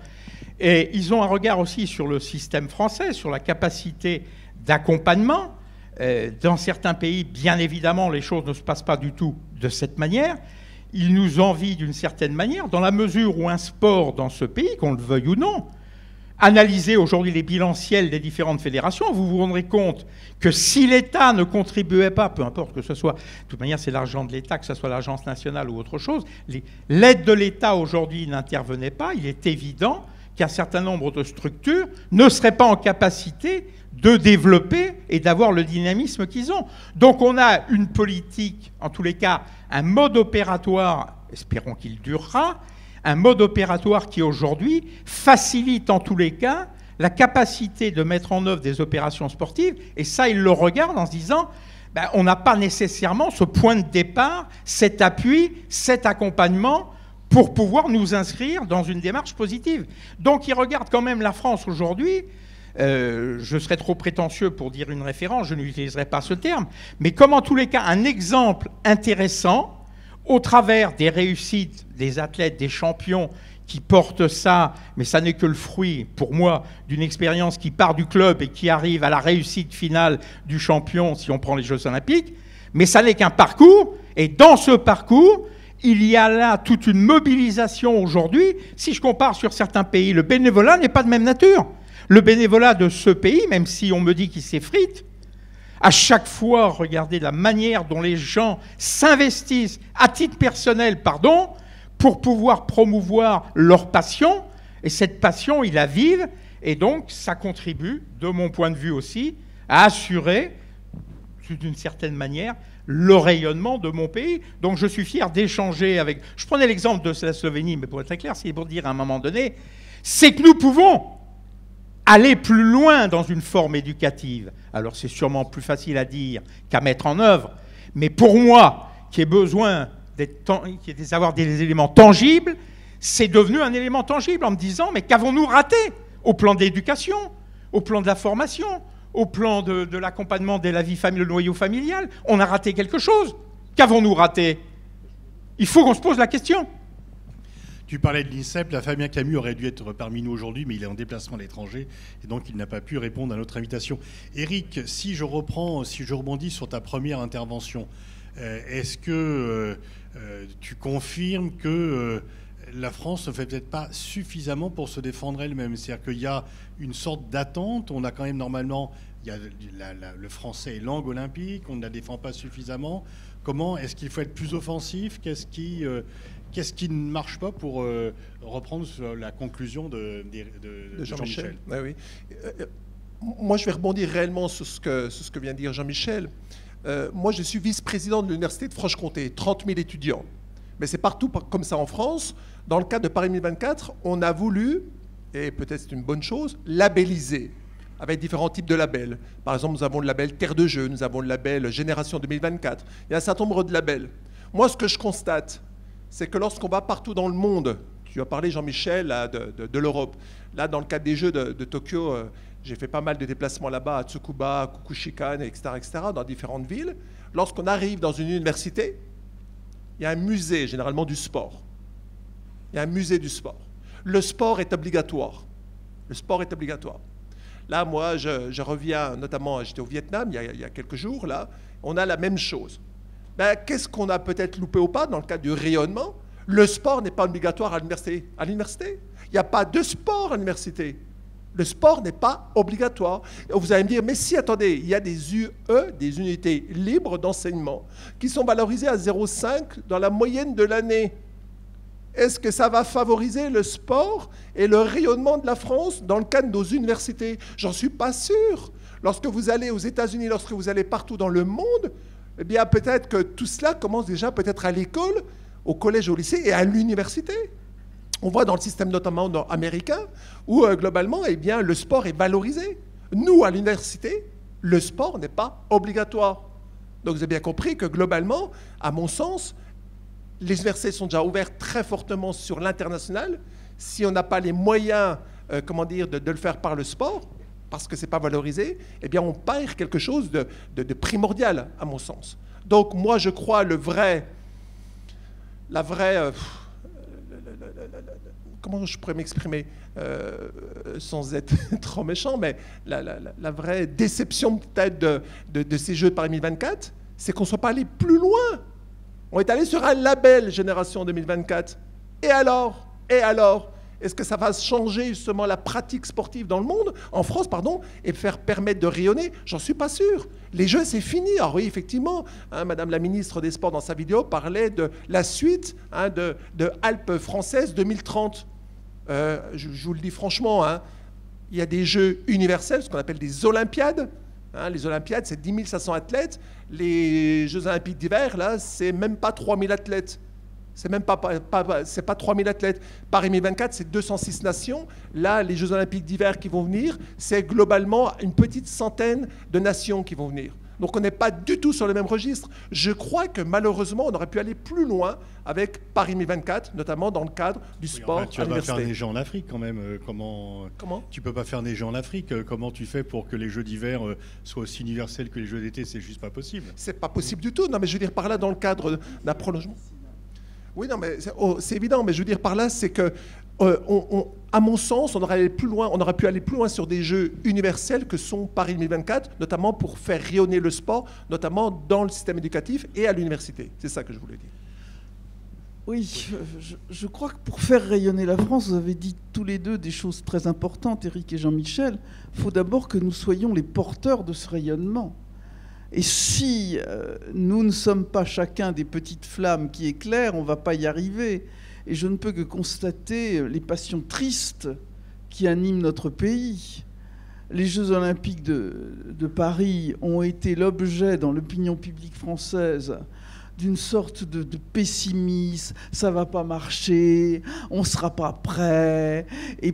Et ils ont un regard aussi sur le système français, sur la capacité d'accompagnement. Dans certains pays, bien évidemment, les choses ne se passent pas du tout de cette manière. Ils nous envient d'une certaine manière, dans la mesure où un sport dans ce pays, qu'on le veuille ou non, analysez aujourd'hui les bilanciels des différentes fédérations, vous vous rendrez compte que si l'État ne contribuait pas, peu importe que ce soit, de toute manière c'est l'argent de l'État, que ce soit l'agence nationale ou autre chose, l'aide de l'État aujourd'hui n'intervenait pas, il est évident qu'un certain nombre de structures ne seraient pas en capacité de développer et d'avoir le dynamisme qu'ils ont. Donc on a une politique, en tous les cas, un mode opératoire, espérons qu'il durera, un mode opératoire qui aujourd'hui facilite en tous les cas la capacité de mettre en œuvre des opérations sportives, et ça ils le regardent en se disant on n'a pas nécessairement ce point de départ, cet appui, cet accompagnement pour pouvoir nous inscrire dans une démarche positive. Donc ils regardent quand même la France aujourd'hui. Je serais trop prétentieux pour dire une référence, je n'utiliserai pas ce terme, mais comme en tous les cas un exemple intéressant au travers des réussites des athlètes, des champions qui portent ça, mais ça n'est que le fruit, pour moi, d'une expérience qui part du club et qui arrive à la réussite finale du champion si on prend les Jeux Olympiques, mais ça n'est qu'un parcours, et dans ce parcours, il y a là toute une mobilisation aujourd'hui. Si je compare sur certains pays, le bénévolat n'est pas de même nature. Le bénévolat de ce pays, même si on me dit qu'il s'effrite, à chaque fois, regardez la manière dont les gens s'investissent à titre personnel, pour pouvoir promouvoir leur passion. Et cette passion, ils la vivent. Et donc, ça contribue, de mon point de vue aussi, à assurer, d'une certaine manière, le rayonnement de mon pays. Donc, je suis fier d'échanger avec... Je prenais l'exemple de la Slovénie, mais pour être très clair, c'est pour dire à un moment donné, c'est que nous pouvons aller plus loin dans une forme éducative. Alors c'est sûrement plus facile à dire qu'à mettre en œuvre, mais pour moi, qui ai besoin d'avoir des éléments tangibles, c'est devenu un élément tangible en me disant, mais qu'avons-nous raté au plan de l'éducation, au plan de la formation, au plan de l'accompagnement de la vie familiale, le noyau familial? On a raté quelque chose. Qu'avons-nous raté? Il faut qu'on se pose la question. Tu parlais de l'INSEP, là, Fabien Camus aurait dû être parmi nous aujourd'hui, mais il est en déplacement à l'étranger, et donc il n'a pas pu répondre à notre invitation. Éric, si je rebondis sur ta première intervention, est-ce que tu confirmes que la France ne fait peut-être pas suffisamment pour se défendre elle-même? C'est-à-dire qu'il y a une sorte d'attente, on a quand même normalement, il y a le français est langue olympique, on ne la défend pas suffisamment. Comment est-ce qu'il faut être plus offensif? Qu'est-ce qui ne marche pas pour reprendre la conclusion de Jean-Michel? Oui. Moi, je vais rebondir réellement sur ce que vient de dire Jean-Michel. Moi, je suis vice-président de l'Université de Franche-Comté, 30 000 étudiants. Mais c'est partout comme ça en France. Dans le cadre de Paris 2024, on a voulu, et peut-être c'est une bonne chose, labelliser avec différents types de labels. Par exemple, nous avons le label Terre de Jeux, nous avons le label Génération 2024. Il y a un certain nombre de labels. Moi, ce que je constate, c'est que lorsqu'on va partout dans le monde, tu as parlé, Jean-Michel, de l'Europe. Là, dans le cadre des Jeux de Tokyo, j'ai fait pas mal de déplacements là-bas, à Tsukuba, à Kukushikan, etc., dans différentes villes. Lorsqu'on arrive dans une université, il y a un musée, généralement du sport. Il y a un musée du sport. Le sport est obligatoire. Le sport est obligatoire. Là, moi, je reviens, notamment, j'étais au Vietnam il y a quelques jours, là, on a la même chose. Ben, qu'est-ce qu'on a peut-être loupé ou pas dans le cadre du rayonnement? Le sport n'est pas obligatoire à l'université. À l'université, il n'y a pas de sport à l'université. Le sport n'est pas obligatoire. Et vous allez me dire, mais si, attendez, il y a des UE, des unités libres d'enseignement, qui sont valorisées à 0,5 dans la moyenne de l'année. Est-ce que ça va favoriser le sport et le rayonnement de la France dans le cadre de nos universités? J'en suis pas sûr. Lorsque vous allez aux États-Unis, lorsque vous allez partout dans le monde, eh bien peut-être que tout cela commence déjà peut-être à l'école, au collège, au lycée et à l'université. On voit dans le système notamment américain où globalement, eh bien, le sport est valorisé. Nous, à l'université, le sport n'est pas obligatoire. Donc vous avez bien compris que globalement, à mon sens, les universités sont déjà ouvertes très fortement sur l'international. Si on n'a pas les moyens de le faire par le sport, parce que ce n'est pas valorisé, eh bien on perd quelque chose de primordial, à mon sens. Donc moi, je crois comment je pourrais m'exprimer sans être trop méchant, mais la vraie déception peut-être de ces Jeux de Paris 2024, c'est qu'on ne soit pas allé plus loin. On est allé sur un label Génération 2024. Et alors, est-ce que ça va changer justement la pratique sportive dans le monde, en France, pardon, et permettre de rayonner? J'en suis pas sûr. Les Jeux, c'est fini. Alors oui, effectivement, Madame la ministre des Sports, dans sa vidéo, parlait de la suite de Alpes françaises 2030. Je vous le dis franchement, il y a des Jeux universels, ce qu'on appelle des Olympiades. Les Olympiades, c'est 10 500 athlètes. Les Jeux Olympiques d'hiver, là, c'est même pas 3 000 athlètes. C'est même pas 3 000 athlètes. Paris 2024, c'est 206 nations. Là, les Jeux Olympiques d'hiver qui vont venir, c'est globalement une petite centaine de nations qui vont venir. Donc on n'est pas du tout sur le même registre. Je crois que malheureusement, on aurait pu aller plus loin avec Paris 2024, notamment dans le cadre du sport à l'université. Tu ne peux pas faire neiger en Afrique quand même. Comment tu peux pas faire neiger en Afrique? Comment tu fais pour que les Jeux d'hiver soient aussi universels que les Jeux d'été? C'est juste pas possible. C'est pas possible du tout. Non, mais je veux dire par là, dans le cadre d'un prolongement. Oui, non, mais c'est évident. Mais je veux dire par là, c'est que à mon sens, on aurait pu aller plus loin sur des jeux universels que sont Paris 2024, notamment pour faire rayonner le sport, notamment dans le système éducatif et à l'université. C'est ça que je voulais dire. Oui, je crois que pour faire rayonner la France, vous avez dit tous les deux des choses très importantes, Éric et Jean-Michel. Il faut d'abord que nous soyons les porteurs de ce rayonnement. Et si nous ne sommes pas chacun des petites flammes qui éclairent, on ne va pas y arriver. Et je ne peux que constater les passions tristes qui animent notre pays. Les Jeux Olympiques de Paris ont été l'objet dans l'opinion publique française d'une sorte de pessimisme. Ça ne va pas marcher, on ne sera pas prêt. Et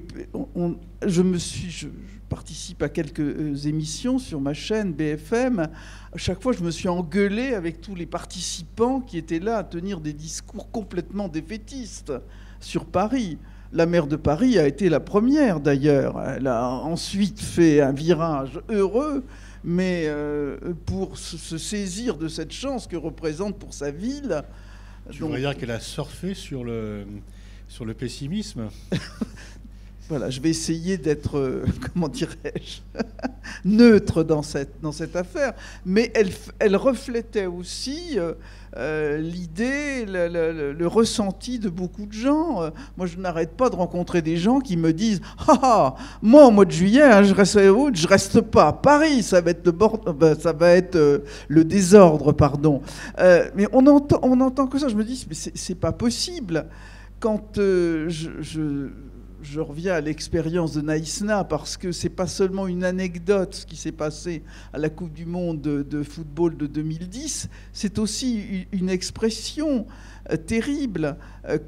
je participe à quelques émissions sur ma chaîne BFM. À chaque fois, je me suis engueulé avec tous les participants qui étaient là à tenir des discours complètement défaitistes sur Paris. La maire de Paris a été la première, d'ailleurs. Elle a ensuite fait un virage heureux, mais pour se saisir de cette chance que représente pour sa ville. Tu voudrais dire qu'elle a surfé sur sur le pessimisme. Voilà, je vais essayer d'être, comment dirais-je, neutre dans cette affaire, mais elle reflétait aussi l'idée, le ressenti de beaucoup de gens. Moi, je n'arrête pas de rencontrer des gens qui me disent « Ah, moi, au mois de juillet, hein, je reste pas à Paris, ça va être le désordre, pardon. » Mais on entend que ça, je me dis « Mais c'est pas possible. » Quand je reviens à l'expérience de Naïsna, parce que c'est pas seulement une anecdote ce qui s'est passé à la Coupe du Monde de football de 2010, c'est aussi une expression terrible.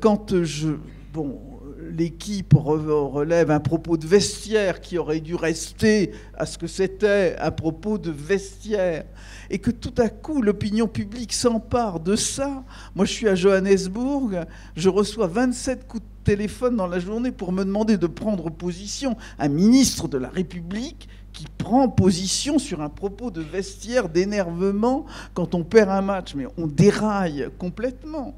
Quand l'équipe relève un propos de vestiaire qui aurait dû rester à ce que c'était un propos de vestiaire, et que tout à coup l'opinion publique s'empare de ça. Moi, je suis à Johannesburg, je reçois 27 coups de téléphone dans la journée pour me demander de prendre position. Un ministre de la République qui prend position sur un propos de vestiaire, d'énervement quand on perd un match. Mais on déraille complètement.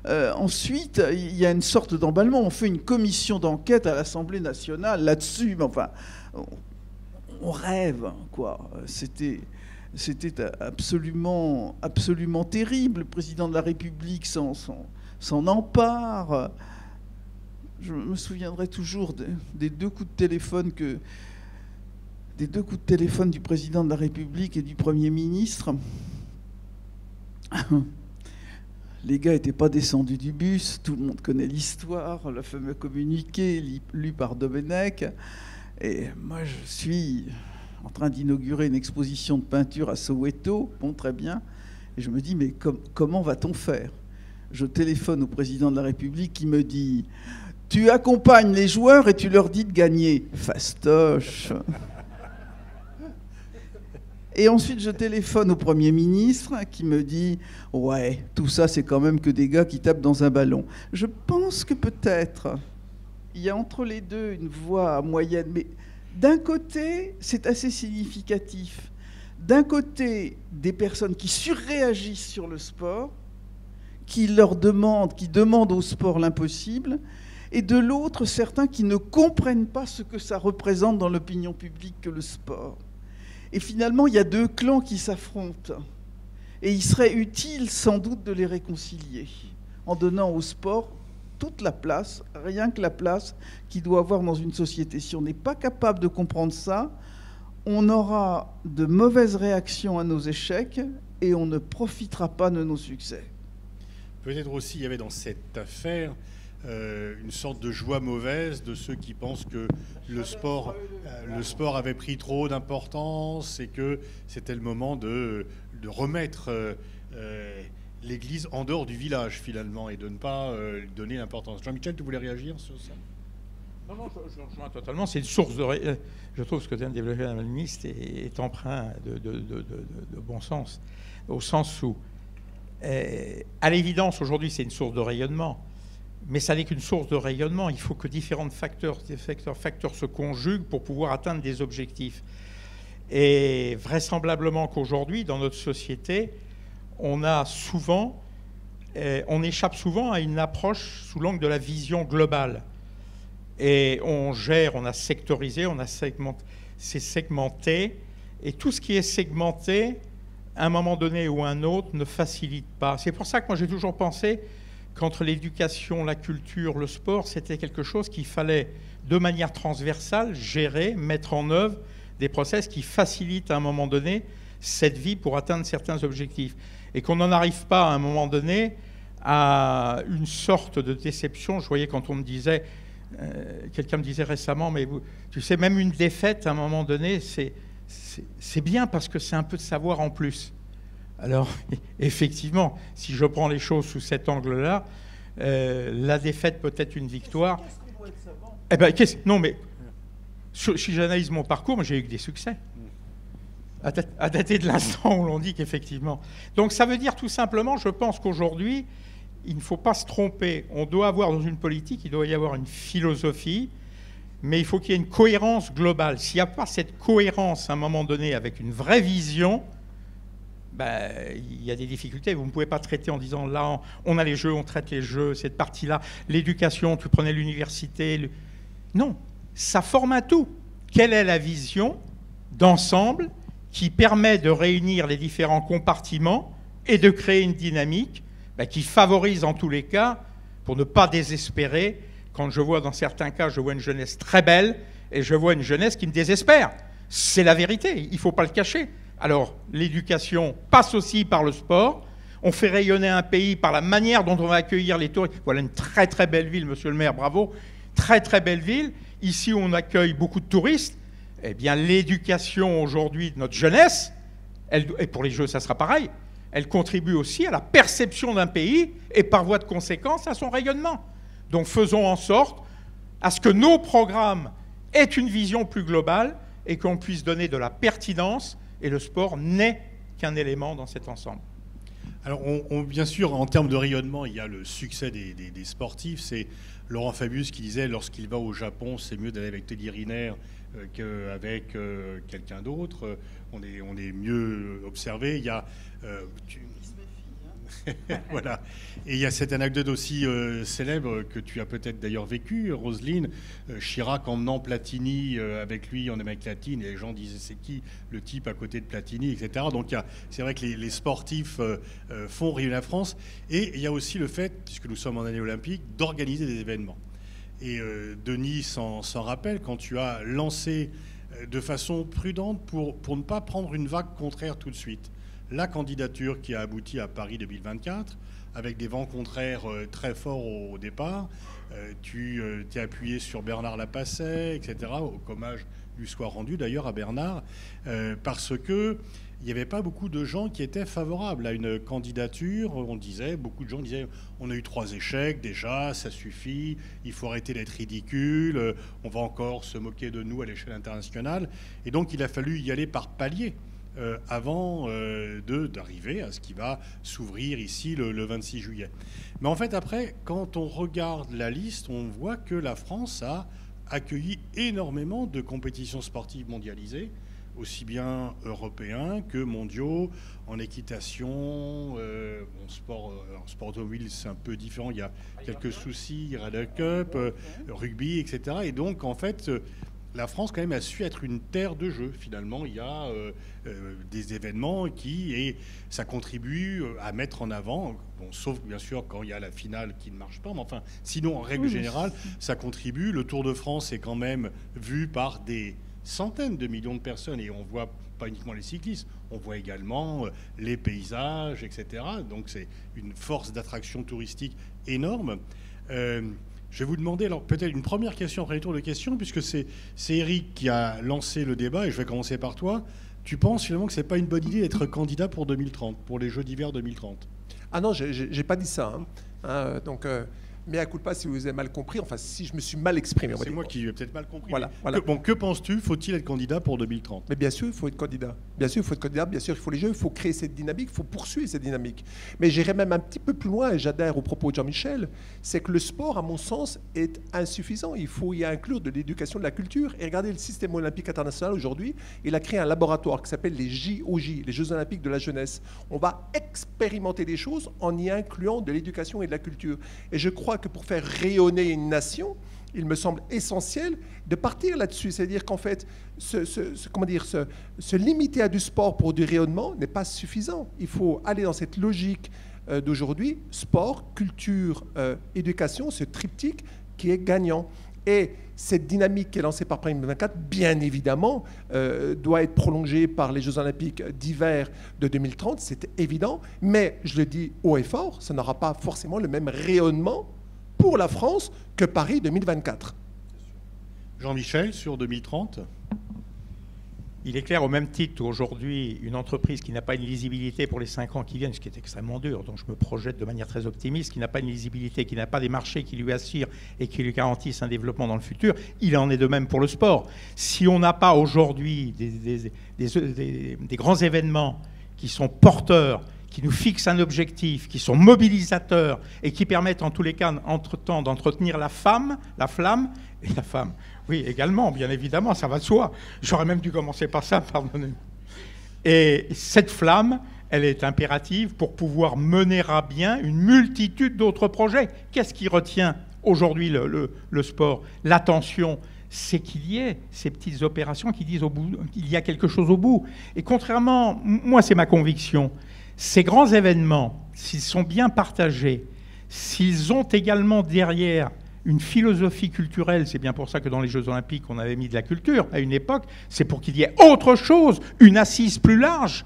Ensuite, il y a une sorte d'emballement. On fait une commission d'enquête à l'Assemblée nationale là-dessus. Mais enfin, on rêve, quoi. C'était absolument terrible. Le président de la République s'en empare. Je me souviendrai toujours des deux coups de téléphone du président de la République et du Premier ministre. Les gars n'étaient pas descendus du bus, tout le monde connaît l'histoire, le fameux communiqué lu par Domenech. Et moi, je suis en train d'inaugurer une exposition de peinture à Soweto, bon, très bien. Et je me dis, mais comment va-t-on faire ? Je téléphone au président de la République qui me dit... Tu accompagnes les joueurs et tu leur dis de gagner. Fastoche. Et ensuite, je téléphone au Premier ministre qui me dit « Ouais, tout ça, c'est quand même que des gars qui tapent dans un ballon. » Je pense que peut-être, il y a entre les deux une voie moyenne. Mais d'un côté, c'est assez significatif. D'un côté, des personnes qui surréagissent sur le sport, qui demandent au sport l'impossible, et de l'autre, certains qui ne comprennent pas ce que ça représente dans l'opinion publique que le sport. Et finalement, il y a deux clans qui s'affrontent. Et il serait utile, sans doute, de les réconcilier, en donnant au sport toute la place, rien que la place qu'il doit avoir dans une société. Si on n'est pas capable de comprendre ça, on aura de mauvaises réactions à nos échecs et on ne profitera pas de nos succès. Peut-être aussi, il y avait dans cette affaire... une sorte de joie mauvaise de ceux qui pensent que le sport avait pris trop d'importance et que c'était le moment de remettre l'église en dehors du village, finalement, et de ne pas donner l'importance. Jean-Michel, tu voulais réagir sur ça ? Non, je rejoins totalement. C'est une source de... Je trouve ce que vient de développer la ministre est empreint de bon sens, au sens où, à l'évidence, aujourd'hui, c'est une source de rayonnement. Mais ça n'est qu'une source de rayonnement. Il faut que différents facteurs se conjuguent pour pouvoir atteindre des objectifs. Et vraisemblablement qu'aujourd'hui, dans notre société, on échappe souvent à une approche sous l'angle de la vision globale. Et on a sectorisé, c'est segmenté. Et tout ce qui est segmenté, à un moment donné ou à un autre, ne facilite pas. C'est pour ça que moi, j'ai toujours pensé qu'entre l'éducation, la culture, le sport, c'était quelque chose qu'il fallait, de manière transversale, gérer, mettre en œuvre des process qui facilitent à un moment donné cette vie pour atteindre certains objectifs. Et qu'on n'en arrive pas à un moment donné à une sorte de déception. Je voyais quand on me disait, quelqu'un me disait récemment, mais tu sais, même une défaite, à un moment donné, c'est bien parce que c'est un peu de savoir en plus. Alors, effectivement, si je prends les choses sous cet angle-là, la défaite peut être une victoire. Qu'est-ce qu'on doit être savant ? Eh ben, non, mais si j'analyse mon parcours, moi, j'ai eu que des succès. À dater de l'instant où l'on dit qu'effectivement. Donc, ça veut dire tout simplement, je pense qu'aujourd'hui, il ne faut pas se tromper. On doit avoir dans une politique, il doit y avoir une philosophie, mais il faut qu'il y ait une cohérence globale. S'il n'y a pas cette cohérence à un moment donné avec une vraie vision, il y a des difficultés. Vous ne pouvez pas traiter en disant là, on a les jeux, on traite les jeux, cette partie-là. L'éducation, tu prenais l'université. Non, ça forme un tout. Quelle est la vision d'ensemble qui permet de réunir les différents compartiments et de créer une dynamique qui favorise en tous les cas, pour ne pas désespérer, quand je vois dans certains cas, je vois une jeunesse très belle et je vois une jeunesse qui me désespère. C'est la vérité, il ne faut pas le cacher. Alors, l'éducation passe aussi par le sport. On fait rayonner un pays par la manière dont on va accueillir les touristes. Voilà une très très belle ville, monsieur le maire, bravo. Très très belle ville. Ici, on accueille beaucoup de touristes. Eh bien, l'éducation aujourd'hui de notre jeunesse, et pour les Jeux, ça sera pareil, elle contribue aussi à la perception d'un pays et par voie de conséquence à son rayonnement. Donc faisons en sorte à ce que nos programmes aient une vision plus globale et qu'on puisse donner de la pertinence. Et le sport n'est qu'un élément dans cet ensemble. Alors, bien sûr, en termes de rayonnement, il y a le succès des sportifs. C'est Laurent Fabius qui disait, lorsqu'il va au Japon, c'est mieux d'aller avec Teddy Riner qu'avec quelqu'un d'autre. On est mieux observé. Il y a... Voilà. Et il y a cette anecdote aussi célèbre que tu as peut-être d'ailleurs vécue, Roselyne. Chirac emmenant Platini avec lui en Amérique latine, et les gens disaient c'est qui le type à côté de Platini, etc. Donc c'est vrai que les sportifs font rayonner la France. Et il y a aussi le fait, puisque nous sommes en année olympique, d'organiser des événements. Et Denis s'en rappelle quand tu as lancé de façon prudente pour ne pas prendre une vague contraire tout de suite. La candidature qui a abouti à Paris 2024, avec des vents contraires très forts au départ. Tu t'es appuyé sur Bernard Lapasset, etc., au hommage lui soit rendu d'ailleurs à Bernard, parce qu'il n'y avait pas beaucoup de gens qui étaient favorables à une candidature. Beaucoup de gens disaient, on a eu 3 échecs déjà, ça suffit, il faut arrêter d'être ridicule, on va encore se moquer de nous à l'échelle internationale. Et donc il a fallu y aller par paliers. Avant d'arriver à ce qui va s'ouvrir ici le 26 juillet. Mais en fait, après, quand on regarde la liste, on voit que la France a accueilli énormément de compétitions sportives mondialisées, aussi bien européens que mondiaux, en équitation, en sport automobile, c'est un peu différent, il y a quelques soucis, Ryder Cup, rugby, etc. Et donc, en fait... la France, quand même, a su être une terre de jeu. Finalement, il y a des événements et ça contribue à mettre en avant, sauf bien sûr quand il y a la finale qui ne marche pas, mais enfin, sinon, en règle générale, ça contribue. Le Tour de France est quand même vu par des centaines de millions de personnes, et on voit pas uniquement les cyclistes, on voit également les paysages, etc. Donc c'est une force d'attraction touristique énorme. Je vais vous demander alors peut-être une première question après les tours de questions, puisque c'est Eric qui a lancé le débat, et je vais commencer par toi. Tu penses finalement que ce n'est pas une bonne idée d'être candidat pour 2030, pour les Jeux d'hiver 2030 ? Ah non, j'ai pas dit ça. Donc, mais à coup de pas si vous avez mal compris, enfin si je me suis mal exprimé. C'est moi qui ai peut-être mal compris. Voilà. Que penses-tu ? Faut-il être candidat pour 2030 ? Mais bien sûr, il faut être candidat. Bien sûr, il faut être candidat. Bien sûr, il faut les Jeux. Il faut créer cette dynamique. Il faut poursuivre cette dynamique. Mais j'irai même un petit peu plus loin, et j'adhère aux propos de Jean-Michel, c'est que le sport, à mon sens, est insuffisant. Il faut y inclure de l'éducation, de la culture. Et regardez le système olympique international aujourd'hui. Il a créé un laboratoire qui s'appelle les JOJ, les Jeux olympiques de la jeunesse. On va expérimenter des choses en y incluant de l'éducation et de la culture. Et je crois que pour faire rayonner une nation, il me semble essentiel de partir là-dessus. C'est-à-dire qu'en fait, se limiter à du sport pour du rayonnement n'est pas suffisant. Il faut aller dans cette logique d'aujourd'hui, sport, culture, éducation, ce triptyque qui est gagnant. Et cette dynamique qui est lancée par Paris 2024, bien évidemment, doit être prolongée par les Jeux olympiques d'hiver de 2030, c'est évident. Mais, je le dis haut et fort, ça n'aura pas forcément le même rayonnement pour la France que Paris 2024. Jean-Michel, sur 2030 ? Il est clair, au même titre, aujourd'hui, une entreprise qui n'a pas une lisibilité pour les 5 ans qui viennent, ce qui est extrêmement dur, donc je me projette de manière très optimiste, qui n'a pas une lisibilité, qui n'a pas des marchés qui lui assurent et qui lui garantissent un développement dans le futur, il en est de même pour le sport. Si on n'a pas aujourd'hui des grands événements qui sont porteurs, qui nous fixent un objectif, qui sont mobilisateurs et qui permettent en tous les cas, entre-temps, d'entretenir la flamme, et la femme, oui, également, bien évidemment, ça va de soi. J'aurais même dû commencer par ça, pardonnez-moi. Et cette flamme, elle est impérative pour pouvoir mener à bien une multitude d'autres projets. Qu'est-ce qui retient aujourd'hui le sport? L'attention, c'est qu'il y ait ces petites opérations qui disent qu'il y a quelque chose au bout. Et contrairement, moi c'est ma conviction, ces grands événements, s'ils sont bien partagés, s'ils ont également derrière une philosophie culturelle, c'est bien pour ça que dans les Jeux Olympiques, on avait mis de la culture à une époque, c'est pour qu'il y ait autre chose, une assise plus large.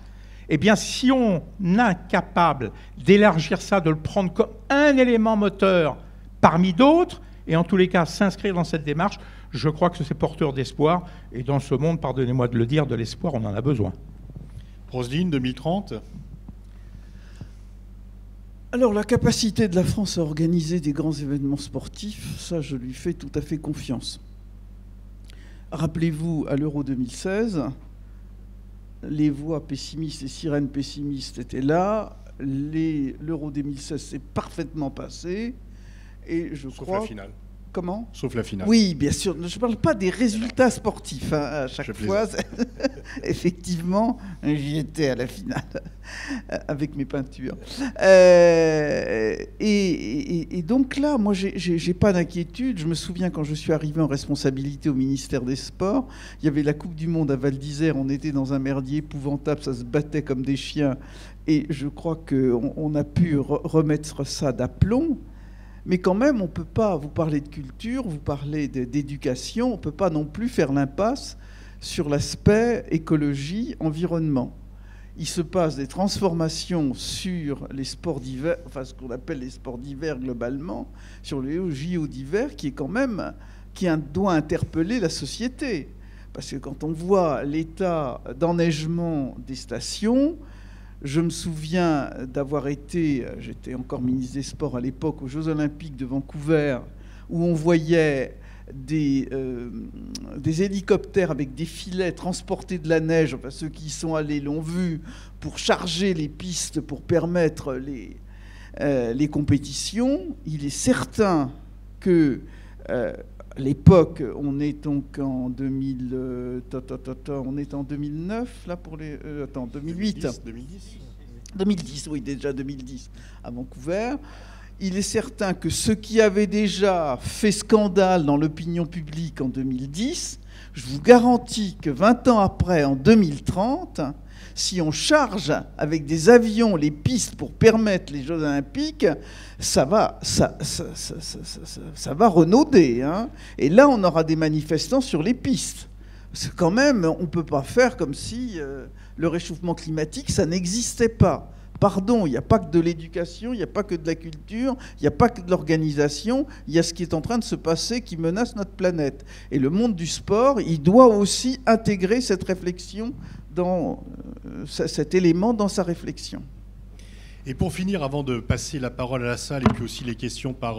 Eh bien, si on est incapable d'élargir ça, de le prendre comme un élément moteur parmi d'autres, et en tous les cas s'inscrire dans cette démarche, je crois que c'est porteur d'espoir. Et dans ce monde, pardonnez-moi de le dire, de l'espoir, on en a besoin. Roselyne, 2030 ? Alors, la capacité de la France à organiser des grands événements sportifs, ça, je lui fais tout à fait confiance. Rappelez-vous, à l'Euro 2016, les voix pessimistes et sirènes pessimistes étaient là. L'Euro 2016 s'est parfaitement passé. Et je Sauf crois... la finale. Comment ? Sauf la finale. Oui, bien sûr. Je ne parle pas des résultats sportifs à chaque fois. Effectivement, j'y étais à la finale avec mes peintures. Et donc là, moi, j'ai pas d'inquiétude. Je me souviens quand je suis arrivé en responsabilité au ministère des Sports, il y avait la Coupe du Monde à Val d'Isère. On était dans un merdier épouvantable, ça se battait comme des chiens. Et je crois qu'on a pu remettre ça d'aplomb. Mais quand même, on ne peut pas, vous parler de culture, vous parlez d'éducation, on ne peut pas non plus faire l'impasse sur l'aspect écologie, environnement. Il se passe des transformations sur les sports d'hiver, enfin ce qu'on appelle les sports d'hiver globalement, sur les JO d'hiver, qui doit interpeller la société. Parce que quand on voit l'état d'enneigement des stations, je me souviens d'avoir été, j'étais encore ministre des Sports à l'époque, aux Jeux Olympiques de Vancouver, où on voyait des hélicoptères avec des filets transporter de la neige, enfin ceux qui y sont allés l'ont vu, pour charger les pistes, pour permettre les compétitions. Il est certain que l'époque, on est donc en 2009 là pour les 2008. 2010, oui, déjà 2010 à Vancouver. Il est certain que ce qui avait déjà fait scandale dans l'opinion publique en 2010, je vous garantis que 20 ans après, en 2030, si on charge avec des avions les pistes pour permettre les Jeux Olympiques, ça va renauder. Hein. Et là, on aura des manifestants sur les pistes. Parce que quand même, on ne peut pas faire comme si le réchauffement climatique, ça n'existait pas. Pardon, il n'y a pas que de l'éducation, il n'y a pas que de la culture, il n'y a pas que de l'organisation, il y a ce qui est en train de se passer qui menace notre planète. Et le monde du sport, il doit aussi intégrer cette réflexion, cet élément dans sa réflexion. Et pour finir, avant de passer la parole à la salle et puis aussi les questions par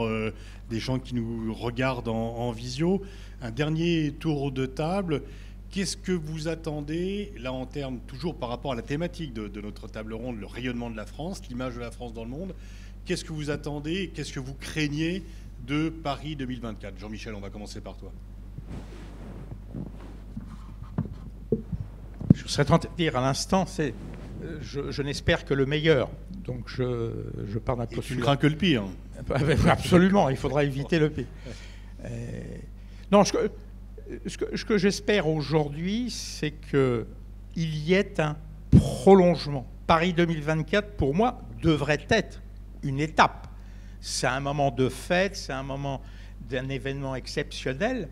des gens qui nous regardent en visio, un dernier tour de table. Qu'est-ce que vous attendez, là en termes, toujours par rapport à la thématique de notre table ronde, le rayonnement de la France, l'image de la France dans le monde, qu'est-ce que vous attendez, qu'est-ce que vous craignez de Paris 2024 ? Jean-Michel, on va commencer par toi. Je serais tenté de dire à l'instant, je n'espère que le meilleur. Donc je pars d'un postulat. Tu ne crains que le pire. Absolument, il faudra éviter le pire. Non, ce que j'espère aujourd'hui, c'est qu'il y ait un prolongement. Paris 2024, pour moi, devrait être une étape. C'est un moment de fête, c'est un moment d'un événement exceptionnel.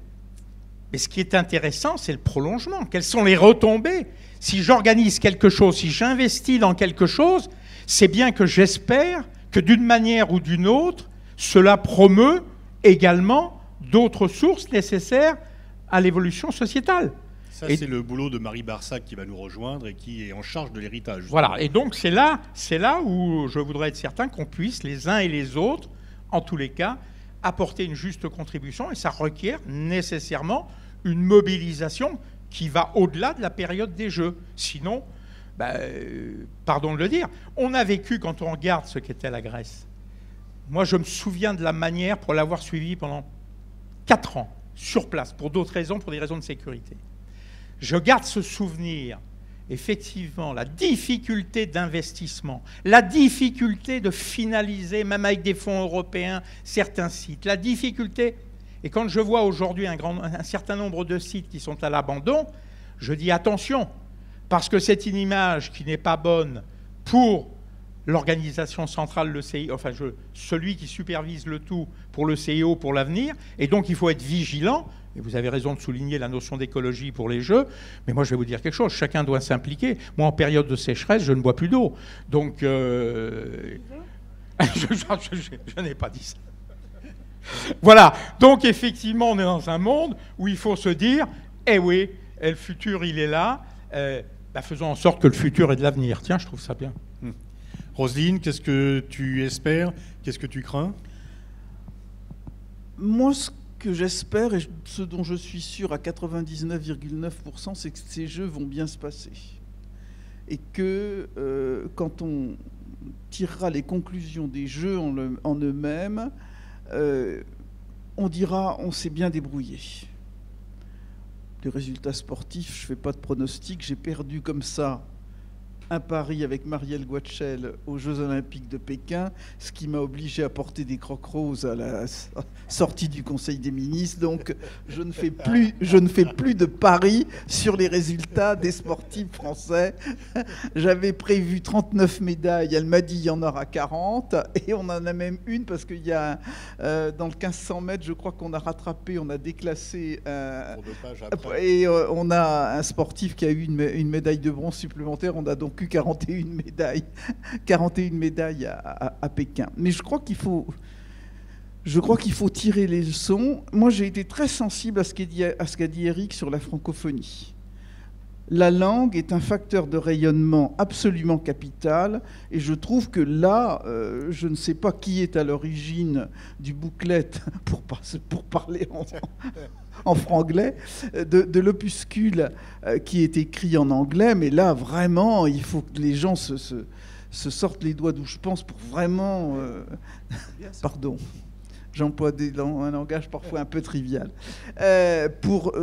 Mais ce qui est intéressant, c'est le prolongement. Quelles sont les retombées ? Si j'organise quelque chose, si j'investis dans quelque chose, c'est bien que j'espère que d'une manière ou d'une autre, cela promeut également d'autres sources nécessaires à l'évolution sociétale. Ça, c'est le boulot de Marie Barsac qui va nous rejoindre et qui est en charge de l'héritage. Voilà, et donc c'est là où je voudrais être certain qu'on puisse, les uns et les autres, en tous les cas, apporter une juste contribution, et ça requiert nécessairement une mobilisation qui va au-delà de la période des Jeux. Sinon, pardon de le dire, on a vécu, quand on regarde ce qu'était la Grèce, moi je me souviens de la manière, pour l'avoir suivi pendant 4 ans, sur place, pour d'autres raisons, pour des raisons de sécurité. Je garde ce souvenir effectivement la difficulté d'investissement, la difficulté de finaliser, même avec des fonds européens, certains sites, la difficulté... Et quand je vois aujourd'hui un certain nombre de sites qui sont à l'abandon, je dis attention, parce que c'est une image qui n'est pas bonne pour l'organisation centrale, le CIO, enfin celui qui supervise le tout pour le CIO, pour l'avenir, et donc il faut être vigilant, et vous avez raison de souligner la notion d'écologie pour les jeux, mais moi je vais vous dire quelque chose, chacun doit s'impliquer. Moi en période de sécheresse, je ne bois plus d'eau, donc je n'ai pas dit ça. Voilà, donc effectivement on est dans un monde où il faut se dire, eh oui, le futur il est là, faisons en sorte que le futur est de l'avenir. Tiens, je trouve ça bien. Roselyne, qu'est-ce que tu espères? Qu'est-ce que tu crains? Moi, ce que j'espère, et ce dont je suis sûr à 99,9%, c'est que ces jeux vont bien se passer. Et que quand on tirera les conclusions des jeux en eux-mêmes, on dira on s'est bien débrouillé. Les résultats sportifs, je ne fais pas de pronostic, j'ai perdu comme ça un pari avec Marielle Guatchel aux Jeux Olympiques de Pékin, ce qui m'a obligé à porter des crocs roses à la sortie du Conseil des ministres. Donc, je ne fais plus de paris sur les résultats des sportifs français. J'avais prévu 39 médailles, elle m'a dit il y en aura 40, et on en a même une parce qu'il y a dans le 1500 mètres, je crois qu'on a rattrapé, on a déclassé et on a un sportif qui a eu une médaille de bronze supplémentaire. On a donc eu 41 médailles à Pékin. Mais je crois qu'il faut tirer les leçons. Moi, j'ai été très sensible à ce qu'a dit Eric sur la francophonie. La langue est un facteur de rayonnement absolument capital, et je trouve que là, je ne sais pas qui est à l'origine du booklet, pour parler en franglais, de l'opuscule qui est écrit en anglais, mais là, vraiment, il faut que les gens se sortent les doigts d'où je pense pour vraiment... pardon. J'emploie un langage parfois un peu trivial, pour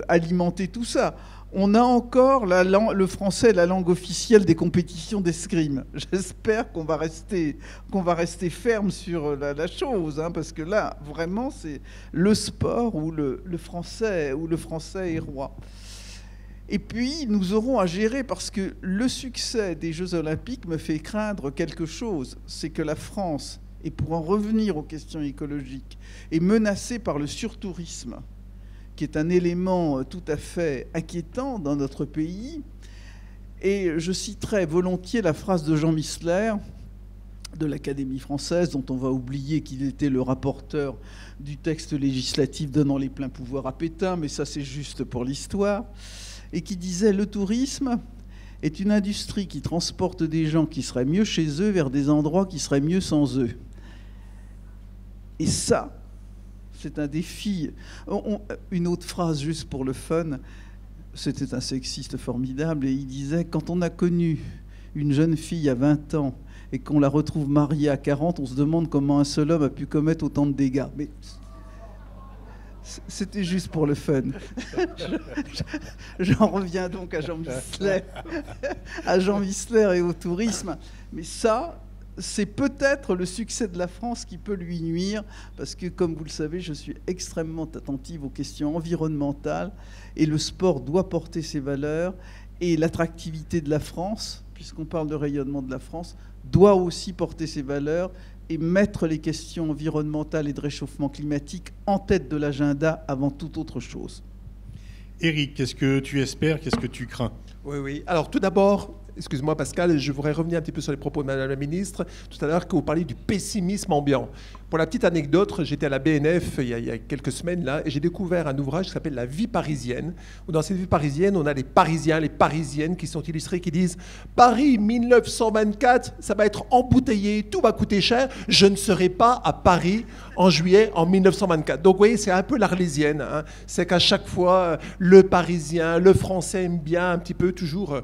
alimenter tout ça. On a encore le français, la langue officielle des compétitions d'escrime. J'espère qu'on va rester ferme sur la chose, hein, parce que là, vraiment, c'est le sport où le français est roi. Et puis, nous aurons à gérer, parce que le succès des Jeux Olympiques me fait craindre quelque chose, c'est que la France, et pour en revenir aux questions écologiques, est menacée par le surtourisme, qui est un élément tout à fait inquiétant dans notre pays. Et je citerai volontiers la phrase de Jean Missler, de l'Académie française, dont on va oublier qu'il était le rapporteur du texte législatif donnant les pleins pouvoirs à Pétain, mais ça c'est juste pour l'histoire, et qui disait « Le tourisme est une industrie qui transporte des gens qui seraient mieux chez eux vers des endroits qui seraient mieux sans eux. » Et ça, c'est un défi. Une autre phrase, juste pour le fun, c'était un sexiste formidable, et il disait « Quand on a connu une jeune fille à 20 ans et qu'on la retrouve mariée à 40, on se demande comment un seul homme a pu commettre autant de dégâts. » Mais c'était juste pour le fun. J'en reviens donc à Jean Missler et au tourisme. Mais ça... c'est peut-être le succès de la France qui peut lui nuire, parce que, comme vous le savez, je suis extrêmement attentive aux questions environnementales, et le sport doit porter ses valeurs, et l'attractivité de la France, puisqu'on parle de rayonnement de la France, doit aussi porter ses valeurs et mettre les questions environnementales et de réchauffement climatique en tête de l'agenda avant toute autre chose. Éric, qu'est-ce que tu espères, qu'est-ce que tu crains? Oui. Alors, tout d'abord, excuse-moi Pascal, je voudrais revenir un petit peu sur les propos de Madame la Ministre, tout à l'heure, que vous parliez du pessimisme ambiant. Pour la petite anecdote, j'étais à la BNF il y a quelques semaines, là, et j'ai découvert un ouvrage qui s'appelle « La vie parisienne », où dans cette vie parisienne, on a les Parisiens, les Parisiennes qui sont illustrés, qui disent « Paris 1924, ça va être embouteillé, tout va coûter cher, je ne serai pas à Paris en juillet en 1924 ». Donc vous voyez, c'est un peu l'Arlésienne, hein. C'est qu'à chaque fois, le Parisien, le Français aime bien un petit peu toujours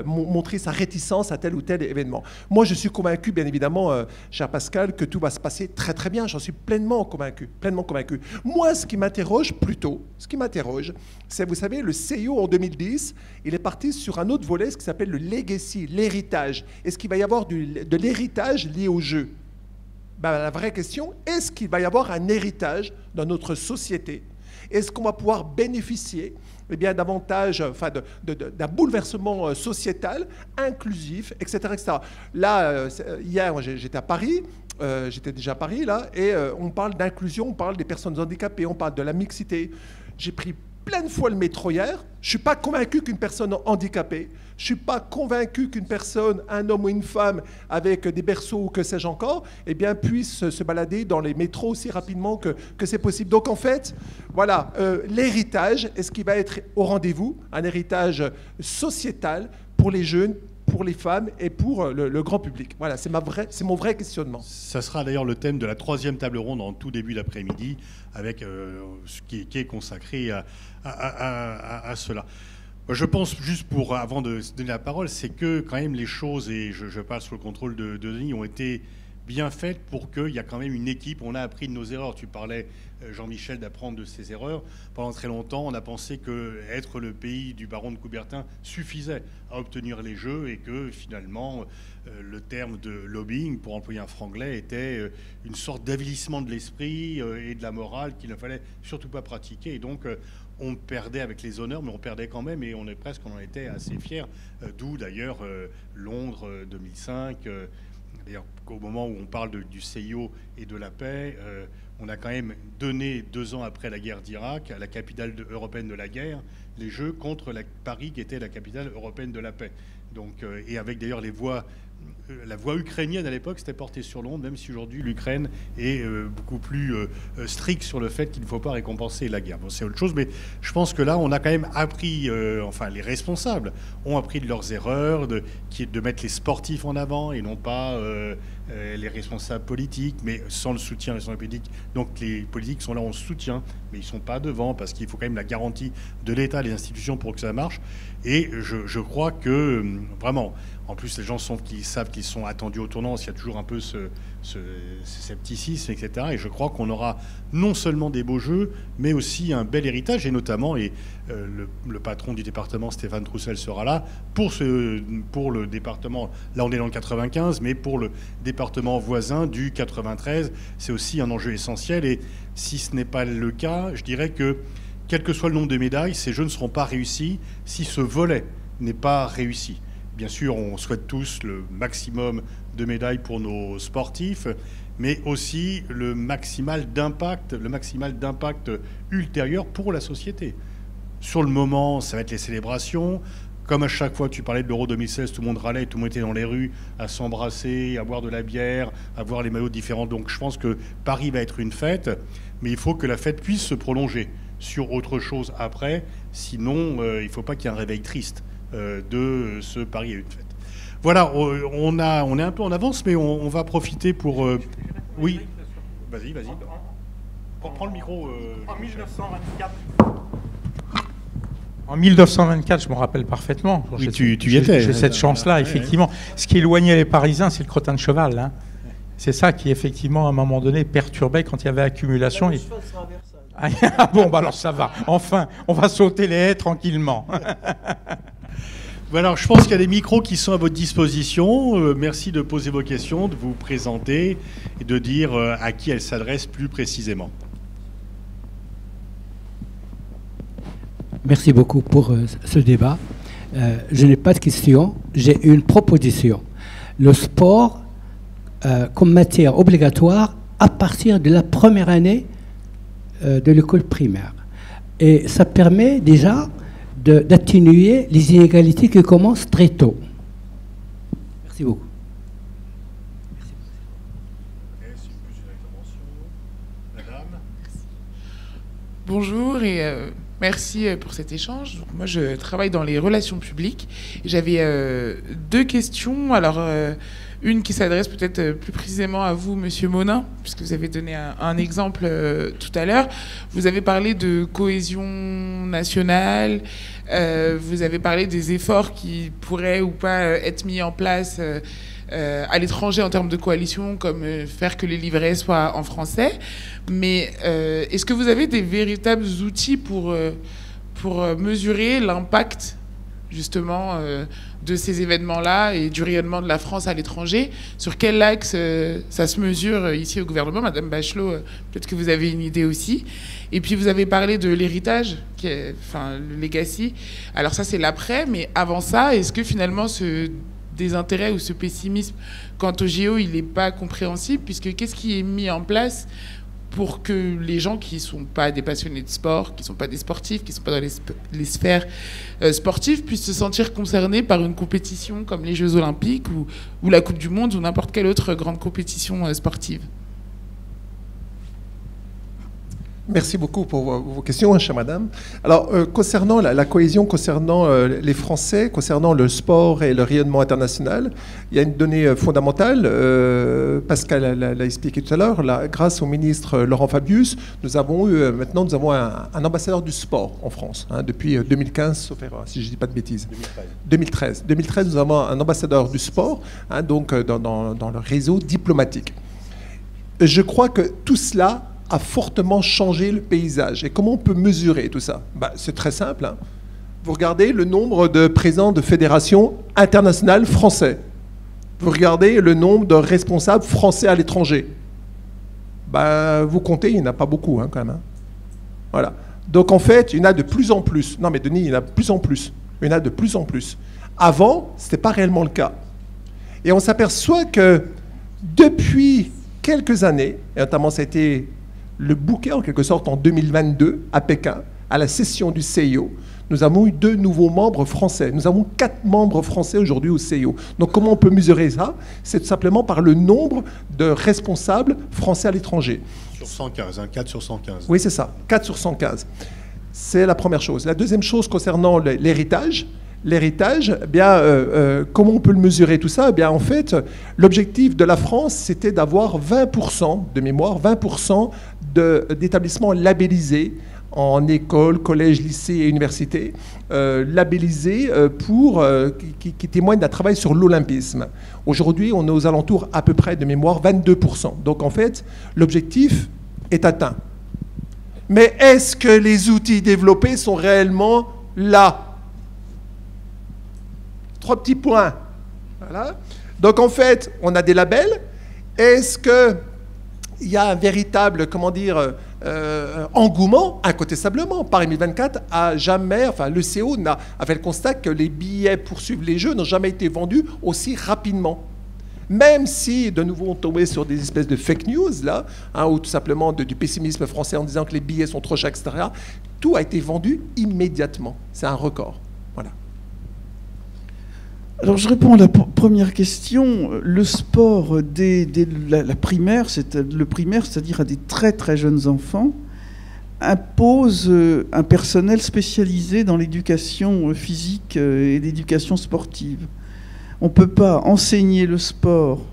montrer montrer sa réticence à tel ou tel événement. Moi, je suis convaincu, bien évidemment, cher Pascal, que tout va se passer très très bien. J'en suis pleinement convaincu, pleinement convaincu. Moi, ce qui m'interroge plutôt, c'est, vous savez, le CIO en 2010, il est parti sur un autre volet, ce qui s'appelle le legacy, l'héritage. Est-ce qu'il va y avoir de l'héritage lié au jeu? Ben, la vraie question, est-ce qu'il va y avoir un héritage dans notre société? Est-ce qu'on va pouvoir bénéficier davantage d'un bouleversement sociétal, inclusif, etc. etc. Là, hier, j'étais à Paris, j'étais déjà à Paris, là, et on parle d'inclusion, on parle des personnes handicapées, on parle de la mixité. J'ai pris plein de fois le métro hier, je ne suis pas convaincu qu'une personne handicapée, je ne suis pas convaincu qu'une personne, un homme ou une femme avec des berceaux ou que sais-je encore, puisse se balader dans les métros aussi rapidement que c'est possible. Donc en fait, voilà, l'héritage, est-ce qu'il va être au rendez-vous? Un héritage sociétal pour les jeunes, pour les femmes et pour le grand public. Voilà, c'est mon vrai questionnement. Ça sera d'ailleurs le thème de la 3e table ronde en tout début d'après-midi, avec ce qui est consacré à cela. Je pense, juste avant de donner la parole, c'est que quand même les choses, et je parle sous le contrôle de Denis, ont été bien faites pour qu'il y a quand même une équipe. On a appris de nos erreurs. Tu parlais, Jean-Michel, d'apprendre de ses erreurs. Pendant très longtemps, on a pensé qu'être le pays du baron de Coubertin suffisait à obtenir les Jeux et que finalement, le terme de lobbying, pour employer un franglais, était une sorte d'avilissement de l'esprit et de la morale qu'il ne fallait surtout pas pratiquer. Et donc, on perdait avec les honneurs, mais on perdait quand même, et on en était assez fiers. D'où d'ailleurs Londres 2005. D'ailleurs, au moment où on parle du CIO et de la paix, on a quand même donné 2 ans après la guerre d'Irak à la capitale européenne de la guerre les Jeux contre Paris, qui était la capitale européenne de la paix. Donc, et avec d'ailleurs la voix ukrainienne à l'époque s'était portée sur Londres, même si aujourd'hui l'Ukraine est beaucoup plus stricte sur le fait qu'il ne faut pas récompenser la guerre. Bon, c'est autre chose, mais je pense que là, on a quand même appris, enfin les responsables ont appris de leurs erreurs, de mettre les sportifs en avant et non pas les responsables politiques, mais sans le soutien des responsables politiques. Donc les politiques sont là en soutien, mais ils ne sont pas devant, parce qu'il faut quand même la garantie de l'État, des institutions pour que ça marche. Et je crois que, vraiment, en plus les gens savent qu'ils sont attendus au tournant, il y a toujours un peu ce scepticisme, etc. Et je crois qu'on aura non seulement des beaux jeux, mais aussi un bel héritage, et notamment, le patron du département, Stéphane Troussel, sera là, pour le département, là on est dans le 95, mais pour le département voisin du 93, c'est aussi un enjeu essentiel. Et si ce n'est pas le cas, je dirais que, quel que soit le nombre de médailles, ces jeux ne seront pas réussis si ce volet n'est pas réussi. Bien sûr, on souhaite tous le maximum de médailles pour nos sportifs, mais aussi le maximal d'impact ultérieur pour la société. Sur le moment, ça va être les célébrations. Comme à chaque fois, tu parlais de l'Euro 2016, tout le monde râlait, tout le monde était dans les rues à s'embrasser, à boire de la bière, à voir les maillots différents. Donc je pense que Paris va être une fête, mais il faut que la fête puisse se prolonger sur autre chose après. Sinon, il ne faut pas qu'il y ait un réveil triste de ce Paris à une fête. Voilà, on est un peu en avance, mais on va profiter pour... Oui, vas-y. Prends le micro. En 1924... En 1924, je me rappelle parfaitement. Oui, tu y étais. J'ai cette chance-là, effectivement. Ce qui éloignait les Parisiens, c'est le crottin de cheval. Hein. C'est ça qui, effectivement, à un moment donné, perturbait quand il y avait accumulation. Ah bon, bah alors ça va. Enfin, on va sauter les haies tranquillement. Voilà, je pense qu'il y a des micros qui sont à votre disposition. Merci de poser vos questions, de vous présenter et de dire à qui elles s'adressent plus précisément. Merci beaucoup pour ce débat. Je n'ai pas de questions, j'ai une proposition. Le sport comme matière obligatoire à partir de la première année de l'école primaire. Et ça permet déjà d'atténuer les inégalités qui commencent très tôt. Merci beaucoup. Bonjour et Merci pour cet échange. Donc, moi, je travaille dans les relations publiques. J'avais 2 questions. Alors, une qui s'adresse peut-être plus précisément à vous, Monsieur Monin, puisque vous avez donné un exemple tout à l'heure. Vous avez parlé de cohésion nationale. Vous avez parlé des efforts qui pourraient ou pas être mis en place à l'étranger en termes de coalition, comme faire que les livrets soient en français. Mais est-ce que vous avez des véritables outils pour mesurer l'impact justement de ces événements-là et du rayonnement de la France à l'étranger? Sur quel axe ça se mesure ici au gouvernement? Madame Bachelot, peut-être que vous avez une idée aussi. Et puis vous avez parlé de l'héritage, enfin le legacy. Alors ça c'est l'après, mais avant ça, est-ce que finalement ce désintérêt ou ce pessimisme quant au JO, il n'est pas compréhensible, puisque qu'est-ce qui est mis en place pour que les gens qui ne sont pas des passionnés de sport, qui ne sont pas des sportifs, qui ne sont pas dans les sphères sportives, puissent se sentir concernés par une compétition comme les Jeux Olympiques ou la Coupe du Monde ou n'importe quelle autre grande compétition sportive? Merci beaucoup pour vos questions, chère madame. Alors, concernant la cohésion, concernant les Français, concernant le sport et le rayonnement international, il y a une donnée fondamentale. Pascal l'a expliqué tout à l'heure. Grâce au ministre Laurent Fabius, nous avons un ambassadeur du sport en France, depuis 2015, sauf erreur, si je ne dis pas de bêtises. 2013. 2013, nous avons un ambassadeur du sport, donc dans le réseau diplomatique. Je crois que tout cela a fortement changé le paysage. Et comment on peut mesurer tout ça? C'est très simple. Vous regardez le nombre de présidents de fédérations internationales français. Vous regardez le nombre de responsables français à l'étranger. Vous comptez, il n'y en a pas beaucoup quand même. Voilà. Donc en fait, il y en a de plus en plus. Non mais Denis, il y en a de plus en plus. Il y en a de plus en plus. Avant, ce n'était pas réellement le cas. Et on s'aperçoit que depuis quelques années, et notamment ça a été le bouquet, en quelque sorte, en 2022, à Pékin, à la session du CIO, nous avons eu 2 nouveaux membres français. Nous avons 4 membres français aujourd'hui au CIO. Donc, comment on peut mesurer ça? C'est tout simplement par le nombre de responsables français à l'étranger. Sur 115, 4 sur 115. Oui, c'est ça, 4 sur 115. C'est la première chose. La deuxième chose concernant l'héritage. L'héritage, comment on peut le mesurer tout ça? En fait, l'objectif de la France, c'était d'avoir 20% de mémoire, 20% d'établissements labellisés en école, collège, lycée et université, labellisés qui témoignent d'un travail sur l'olympisme. Aujourd'hui, on est aux alentours à peu près de mémoire 22%. Donc en fait, l'objectif est atteint. Mais est-ce que les outils développés sont réellement là? 3 petits points. Voilà. Donc en fait, on a des labels. Est-ce qu'il y a un véritable, engouement? Incontestablement. Paris 2024 a jamais, le CO a fait le constat que les billets pour suivre les Jeux n'ont jamais été vendus aussi rapidement. Même si, de nouveau, on tombait sur des espèces de fake news, là, ou tout simplement du pessimisme français en disant que les billets sont trop chers, etc., tout a été vendu immédiatement. C'est un record. Voilà. Alors je réponds à la première question. Le sport dès la primaire, le primaire, c'est-à-dire à des très très jeunes enfants, impose un personnel spécialisé dans l'éducation physique et l'éducation sportive. On ne peut pas enseigner le sport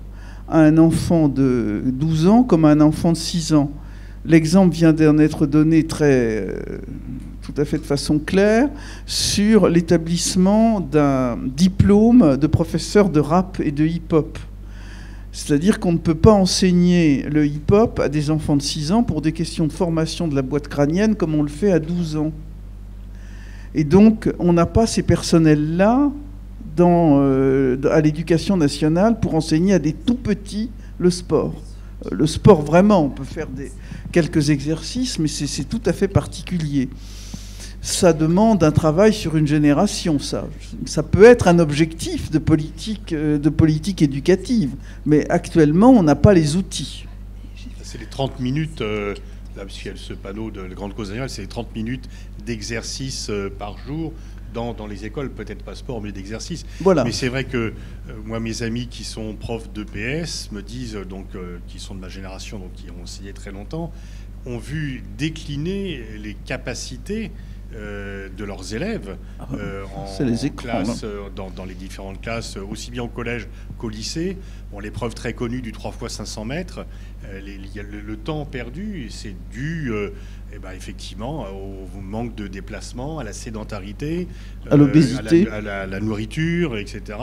à un enfant de 12 ans comme à un enfant de 6 ans. L'exemple vient d'en être donné tout à fait de façon claire sur l'établissement d'un diplôme de professeur de rap et de hip-hop. C'est-à-dire qu'on ne peut pas enseigner le hip-hop à des enfants de 6 ans pour des questions de formation de la boîte crânienne comme on le fait à 12 ans. Et donc, on n'a pas ces personnels-là à l'éducation nationale pour enseigner à des tout-petits le sport. Le sport, vraiment, on peut faire quelques exercices, mais c'est tout à fait particulier. Ça demande un travail sur une génération, ça. Ça peut être un objectif de politique éducative, mais actuellement, on n'a pas les outils. C'est les 30 minutes, là, parce qu'il y a ce panneau de la grande cause annuelle, c'est les 30 minutes d'exercice par jour dans les écoles, peut-être pas sport, mais d'exercice. Voilà. Mais c'est vrai que moi, mes amis qui sont profs d'EPS me disent, qui sont de ma génération, donc qui ont enseigné très longtemps, ont vu décliner les capacités de leurs élèves c'est les écrans, classe, dans les différentes classes, aussi bien au collège qu'au lycée. Bon, l'épreuve très connue du 3 x 500 mètres, le temps perdu, c'est dû effectivement au manque de déplacement, à la sédentarité, à l'obésité, à la nourriture, etc.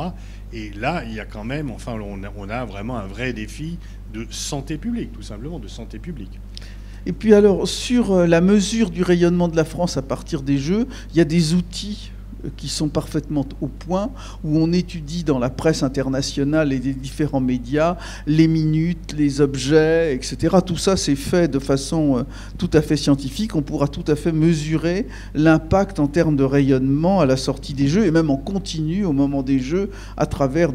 Et là, il y a quand même, enfin, on a vraiment un vrai défi de santé publique, tout simplement, de santé publique. Et puis alors, sur la mesure du rayonnement de la France à partir des Jeux, il y a des outils qui sont parfaitement au point, où on étudie dans la presse internationale et des différents médias les minutes, les objets, etc. Tout ça, c'est fait de façon tout à fait scientifique. On pourra tout à fait mesurer l'impact en termes de rayonnement à la sortie des Jeux, et même en continu au moment des Jeux, à travers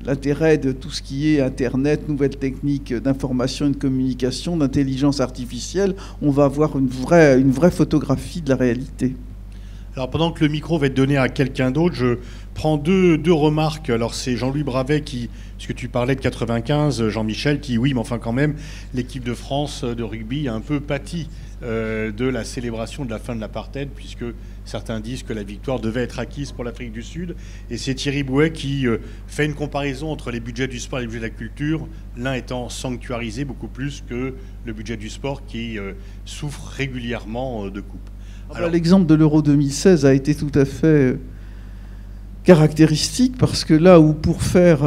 l'intérêt de tout ce qui est Internet, nouvelles techniques d'information et de communication, d'intelligence artificielle. On va avoir une vraie photographie de la réalité. Alors pendant que le micro va être donné à quelqu'un d'autre, je prends deux remarques. Alors c'est Jean-Louis Bravet qui, puisque tu parlais de 95, Jean-Michel, qui oui, mais enfin quand même, l'équipe de France de rugby a un peu pâti de la célébration de la fin de l'apartheid, puisque certains disent que la victoire devait être acquise pour l'Afrique du Sud. Et c'est Thierry Bouet qui fait une comparaison entre les budgets du sport et les budgets de la culture, l'un étant sanctuarisé beaucoup plus que le budget du sport qui souffre régulièrement de coupes. L'exemple de l'Euro 2016 a été tout à fait caractéristique, parce que là où pour faire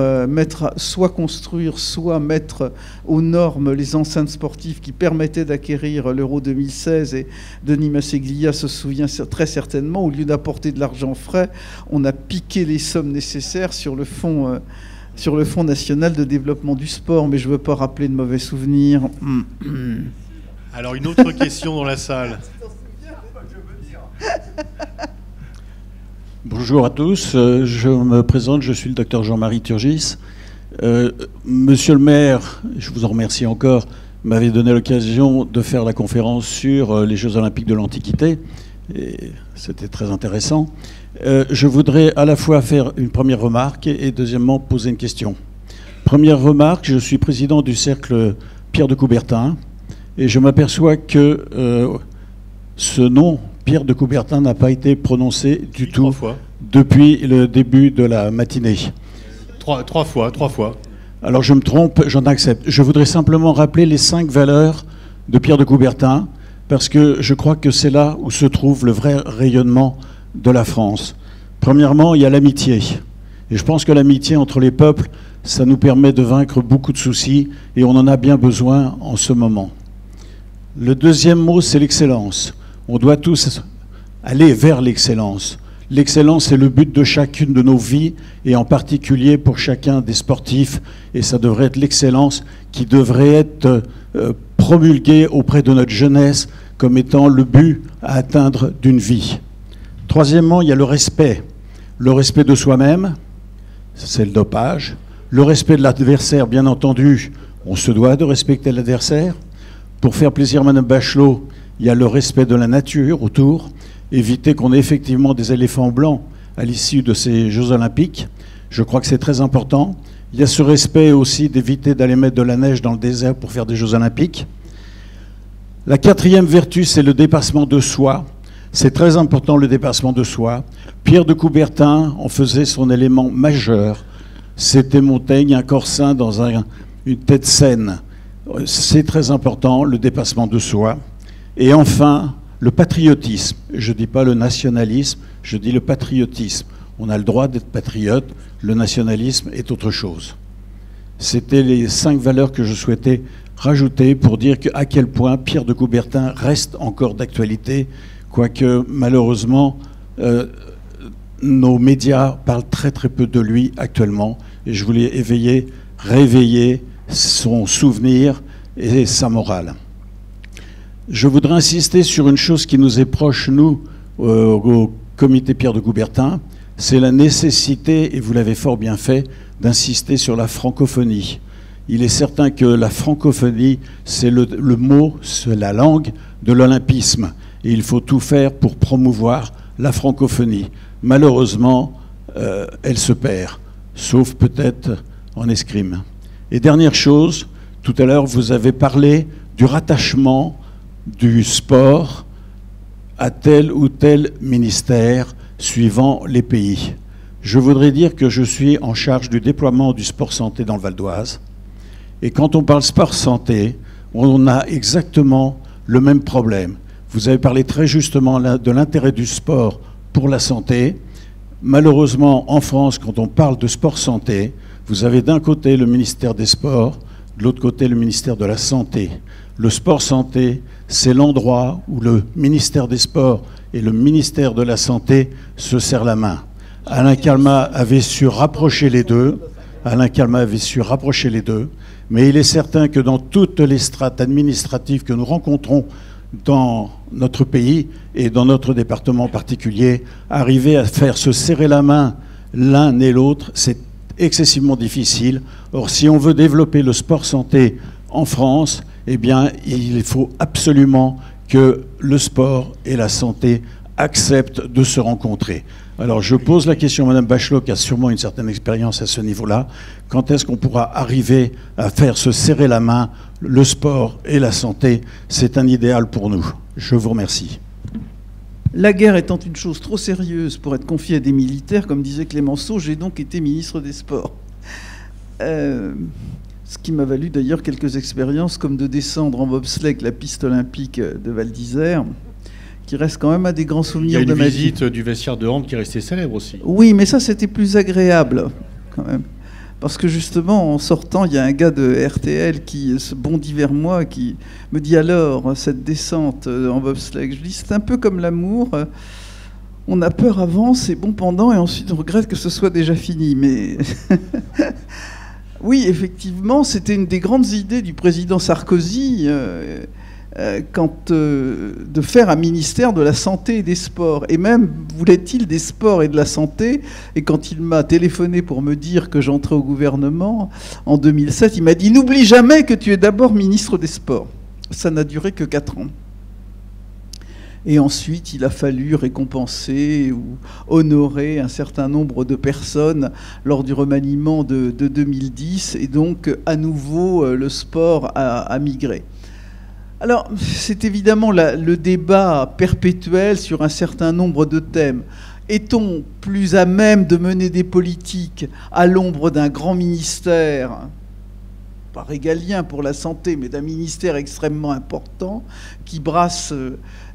soit construire, soit mettre aux normes les enceintes sportives qui permettaient d'acquérir l'Euro 2016, et Denis Masseglia se souvient très certainement, au lieu d'apporter de l'argent frais, on a piqué les sommes nécessaires sur le Fonds national de développement du sport, mais je ne veux pas rappeler de mauvais souvenirs. Alors une autre question dans la salle. Bonjour à tous, je me présente, je suis le docteur Jean-Marie Turgis. Monsieur le maire, je vous en remercie encore, m'avait donné l'occasion de faire la conférence sur les Jeux Olympiques de l'Antiquité, et c'était très intéressant. Je voudrais à la fois faire une première remarque et deuxièmement poser une question. Première remarque, je suis président du cercle Pierre de Coubertin, et je m'aperçois que ce nom, Pierre de Coubertin, n'a pas été prononcé du tout depuis le début de la matinée. Trois fois. Alors je me trompe, j'en accepte. Je voudrais simplement rappeler les 5 valeurs de Pierre de Coubertin, parce que je crois que c'est là où se trouve le vrai rayonnement de la France. Premièrement, il y a l'amitié. Et je pense que l'amitié entre les peuples, ça nous permet de vaincre beaucoup de soucis, et on en a bien besoin en ce moment. Le deuxième mot, c'est l'excellence. On doit tous aller vers l'excellence. L'excellence est le but de chacune de nos vies, et en particulier pour chacun des sportifs. Et ça devrait être l'excellence qui devrait être promulguée auprès de notre jeunesse comme étant le but à atteindre d'une vie. Troisièmement, il y a le respect. Le respect de soi-même, c'est le dopage. Le respect de l'adversaire, bien entendu, on se doit de respecter l'adversaire. Pour faire plaisir à Mme Bachelot, il y a le respect de la nature autour, éviter qu'on ait effectivement des éléphants blancs à l'issue de ces Jeux Olympiques. Je crois que c'est très important. Il y a ce respect aussi d'éviter d'aller mettre de la neige dans le désert pour faire des Jeux Olympiques. La quatrième vertu, c'est le dépassement de soi. C'est très important, le dépassement de soi. Pierre de Coubertin en faisait son élément majeur. C'était Montaigne, un corps sain dans une tête saine. C'est très important, le dépassement de soi. Et enfin, le patriotisme. Je ne dis pas le nationalisme, je dis le patriotisme. On a le droit d'être patriote, le nationalisme est autre chose. C'était les 5 valeurs que je souhaitais rajouter pour dire à quel point Pierre de Coubertin reste encore d'actualité, quoique malheureusement, nos médias parlent très très peu de lui actuellement. Et je voulais réveiller son souvenir et sa morale. Je voudrais insister sur une chose qui nous est proche, nous, au comité Pierre de Coubertin, c'est la nécessité, et vous l'avez fort bien fait, d'insister sur la francophonie. Il est certain que la francophonie, c'est le mot, c'est la langue de l'olympisme. Et il faut tout faire pour promouvoir la francophonie. Malheureusement, elle se perd, sauf peut-être en escrime. Et dernière chose, tout à l'heure, vous avez parlé du rattachement du sport à tel ou tel ministère suivant les pays. Je voudrais dire que je suis en charge du déploiement du sport santé dans le Val d'Oise. Et quand on parle sport santé, on a exactement le même problème. Vous avez parlé très justement de l'intérêt du sport pour la santé. Malheureusement, en France, quand on parle de sport santé, vous avez d'un côté le ministère des Sports, de l'autre côté le ministère de la Santé. Le sport santé, c'est l'endroit où le ministère des Sports et le ministère de la Santé se serrent la main. Alain Calmat avait su rapprocher les deux. Mais il est certain que dans toutes les strates administratives que nous rencontrons dans notre pays et dans notre département en particulier, arriver à faire se serrer la main l'un et l'autre, c'est excessivement difficile. Or, si on veut développer le sport santé en France, eh bien, il faut absolument que le sport et la santé acceptent de se rencontrer. Alors, je pose la question à Mme Bachelot, qui a sûrement une certaine expérience à ce niveau-là. Quand est-ce qu'on pourra arriver à faire se serrer la main le sport et la santé? C'est un idéal pour nous. Je vous remercie. La guerre étant une chose trop sérieuse pour être confiée à des militaires, comme disait Clémenceau, j'ai donc été ministre des Sports. Ce qui m'a valu d'ailleurs quelques expériences, comme de descendre en bobsleigh avec la piste olympique de Val d'Isère, qui reste quand même un des grands souvenirs de ma vie. Il y a une visite du vestiaire de hand qui est restée célèbre aussi. Oui, mais ça, c'était plus agréable, quand même. Parce que justement, en sortant, il y a un gars de RTL qui se bondit vers moi, qui me dit alors, cette descente en bobsleigh. Je dis, c'est un peu comme l'amour. On a peur avant, c'est bon pendant, et ensuite on regrette que ce soit déjà fini. Mais oui, effectivement, c'était une des grandes idées du président Sarkozy, de faire un ministère de la santé et des sports. Et même, voulait-il des sports et de la santé. Et quand il m'a téléphoné pour me dire que j'entrais au gouvernement, en 2007, il m'a dit « N'oublie jamais que tu es d'abord ministre des Sports ». Ça n'a duré que 4 ans. Et ensuite, il a fallu récompenser ou honorer un certain nombre de personnes lors du remaniement de 2010. Et donc, à nouveau, le sport a migré. Alors, c'est évidemment le débat perpétuel sur un certain nombre de thèmes. Est-on plus à même de mener des politiques à l'ombre d'un grand ministère, pas régalien pour la santé, mais d'un ministère extrêmement important, qui brasse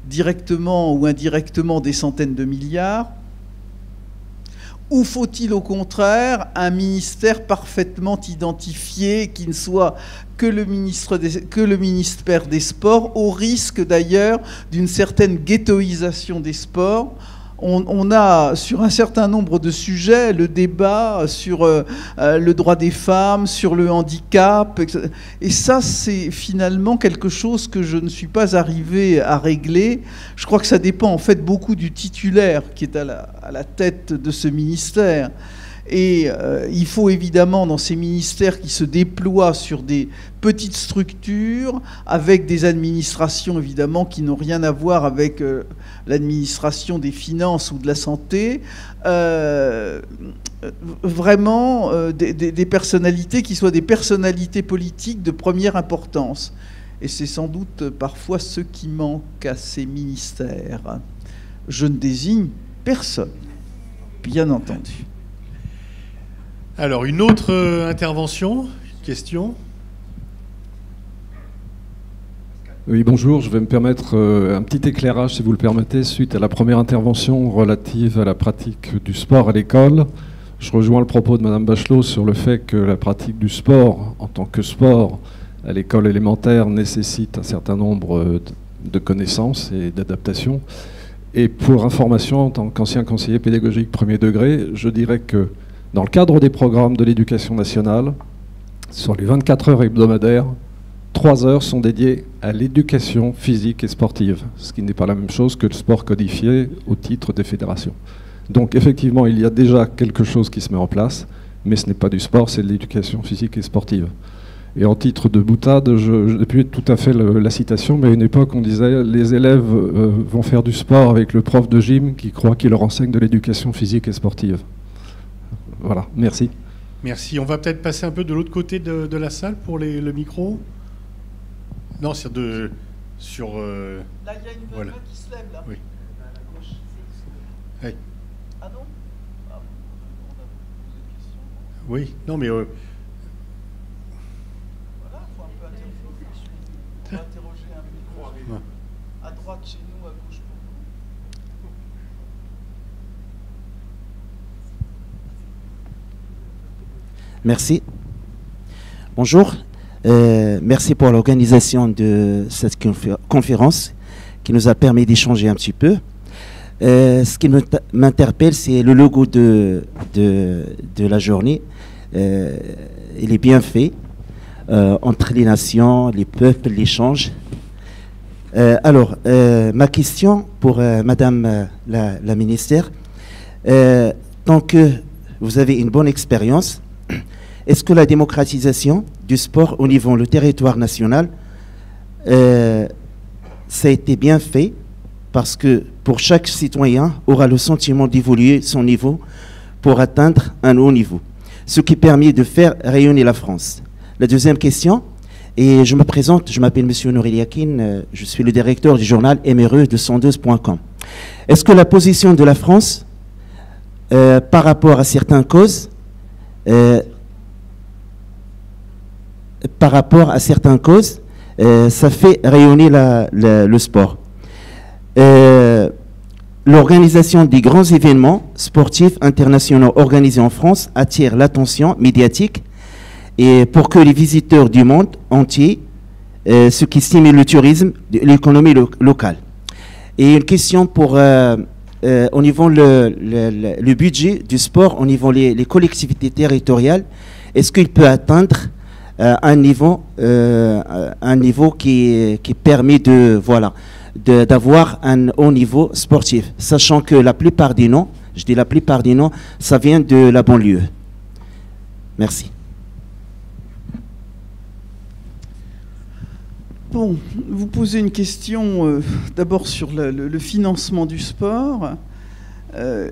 directement ou indirectement des centaines de milliards? Ou faut-il au contraire un ministère parfaitement identifié qui ne soit que le ministère des Sports, au risque d'ailleurs d'une certaine ghettoisation des sports? On a sur un certain nombre de sujets le débat sur le droit des femmes, sur le handicap, etc. Et ça, c'est finalement quelque chose que je ne suis pas arrivé à régler. Je crois que ça dépend en fait beaucoup du titulaire qui est à la tête de ce ministère. Et il faut évidemment, dans ces ministères qui se déploient sur des petites structures, avec des administrations évidemment qui n'ont rien à voir avec l'administration des finances ou de la santé, vraiment des personnalités qui soient des personnalités politiques de première importance. Et c'est sans doute parfois ce qui manque à ces ministères. Je ne désigne personne, bien entendu. Alors, une autre intervention, question? Oui, bonjour. Je vais me permettre un petit éclairage, si vous le permettez, suite à la première intervention relative à la pratique du sport à l'école. Je rejoins le propos de Mme Bachelot sur le fait que la pratique du sport, en tant que sport, à l'école élémentaire, nécessite un certain nombre de connaissances et d'adaptations. Et pour information, en tant qu'ancien conseiller pédagogique premier degré, je dirais que dans le cadre des programmes de l'éducation nationale, sur les 24 heures hebdomadaires, 3 heures sont dédiées à l'éducation physique et sportive, ce qui n'est pas la même chose que le sport codifié au titre des fédérations. Donc effectivement, il y a déjà quelque chose qui se met en place, mais ce n'est pas du sport, c'est de l'éducation physique et sportive. Et en titre de boutade, je n'ai plus tout à fait la citation, mais à une époque, on disait les élèves vont faire du sport avec le prof de gym qui croit qu'il leur enseigne de l'éducation physique et sportive. Voilà, merci. Merci. On va peut-être passer un peu de l'autre côté de la salle pour le micro. Non, c'est sur... Là, il y a une main qui se lève, là. Oui. Oui. Ah non, on a posé une question. Oui, non mais... Voilà, il faut un peu interroger. On va interroger un peu. Ouais. À droite chez nous, à gauche pour vous. Merci. Bonjour. Merci pour l'organisation de cette conférence qui nous a permis d'échanger un petit peu. Ce qui m'interpelle, c'est le logo de la journée. Il est bien fait entre les nations, les peuples, l'échange. Alors, ma question pour Madame la ministère, tant que vous avez une bonne expérience, est-ce que la démocratisation du sport au niveau du territoire national, ça a été bien fait parce que pour chaque citoyen aura le sentiment d'évoluer son niveau pour atteindre un haut niveau, ce qui permet de faire rayonner la France. La deuxième question, et je me présente, je m'appelle M. Nouri Yakin, je suis le directeur du journal MRE de 112.com. Est-ce que la position de la France par rapport à certaines causes ça fait rayonner le sport. L'organisation des grands événements sportifs internationaux organisés en France attire l'attention médiatique et pour que les visiteurs du monde entier, ce qui stimule le tourisme, l'économie locale. Et une question pour au niveau le budget du sport, au niveau les collectivités territoriales, est-ce qu'il peut atteindre un niveau qui permet d'avoir un haut niveau sportif, sachant que la plupart des noms, je dis la plupart des noms, ça vient de la banlieue. Merci. Bon, vous posez une question d'abord sur le financement du sport.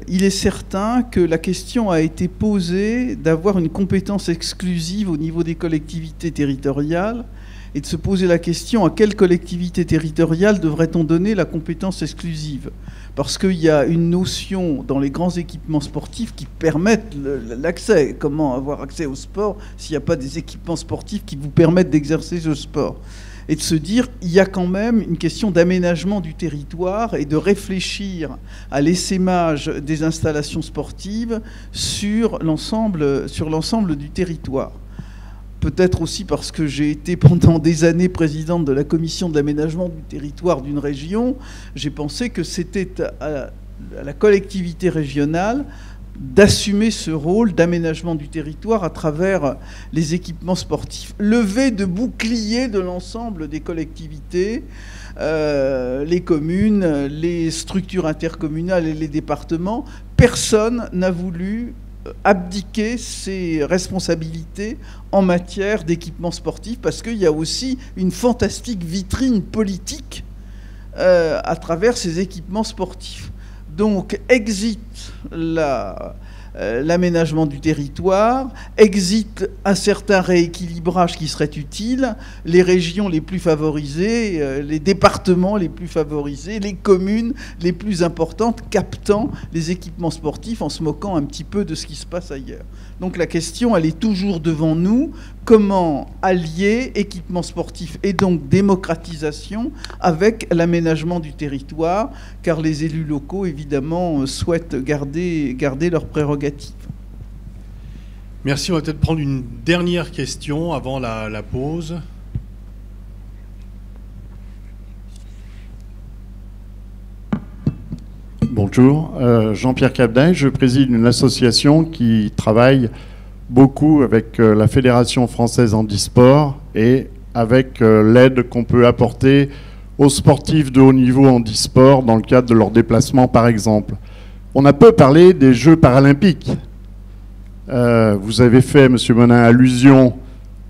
Il est certain que la question a été posée d'avoir une compétence exclusive au niveau des collectivités territoriales et de se poser la question à quelle collectivité territoriale devrait-on donner la compétence exclusive. Parce qu'il y a une notion dans les grands équipements sportifs qui permettent l'accès. Comment avoir accès au sport s'il n'y a pas des équipements sportifs qui vous permettent d'exercer ce sport ? Et de se dire, il y a quand même une question d'aménagement du territoire et de réfléchir à l'essaimage des installations sportives sur l'ensemble du territoire. Peut-être aussi parce que j'ai été pendant des années présidente de la commission de l'aménagement du territoire d'une région, j'ai pensé que c'était à la collectivité régionale d'assumer ce rôle d'aménagement du territoire à travers les équipements sportifs. Lever de bouclier de l'ensemble des collectivités, les communes, les structures intercommunales et les départements, personne n'a voulu abdiquer ses responsabilités en matière d'équipements sportifs parce qu'il y a aussi une fantastique vitrine politique à travers ces équipements sportifs. Donc, exit l'aménagement du territoire, exit un certain rééquilibrage qui serait utile, les régions les plus favorisées, les départements les plus favorisés, les communes les plus importantes captant les équipements sportifs en se moquant un petit peu de ce qui se passe ailleurs. Donc la question, elle est toujours devant nous. Comment allier équipements sportifs et donc démocratisation avec l'aménagement du territoire, car les élus locaux, évidemment, souhaitent garder leurs prérogatives. Merci, on va peut-être prendre une dernière question avant la pause. Bonjour, Jean-Pierre Cabdaille, je préside une association qui travaille beaucoup avec la Fédération française handisport et avec l'aide qu'on peut apporter aux sportifs de haut niveau handisport dans le cadre de leurs déplacements par exemple. On a peu parlé des Jeux paralympiques. Vous avez fait, M. Monin, allusion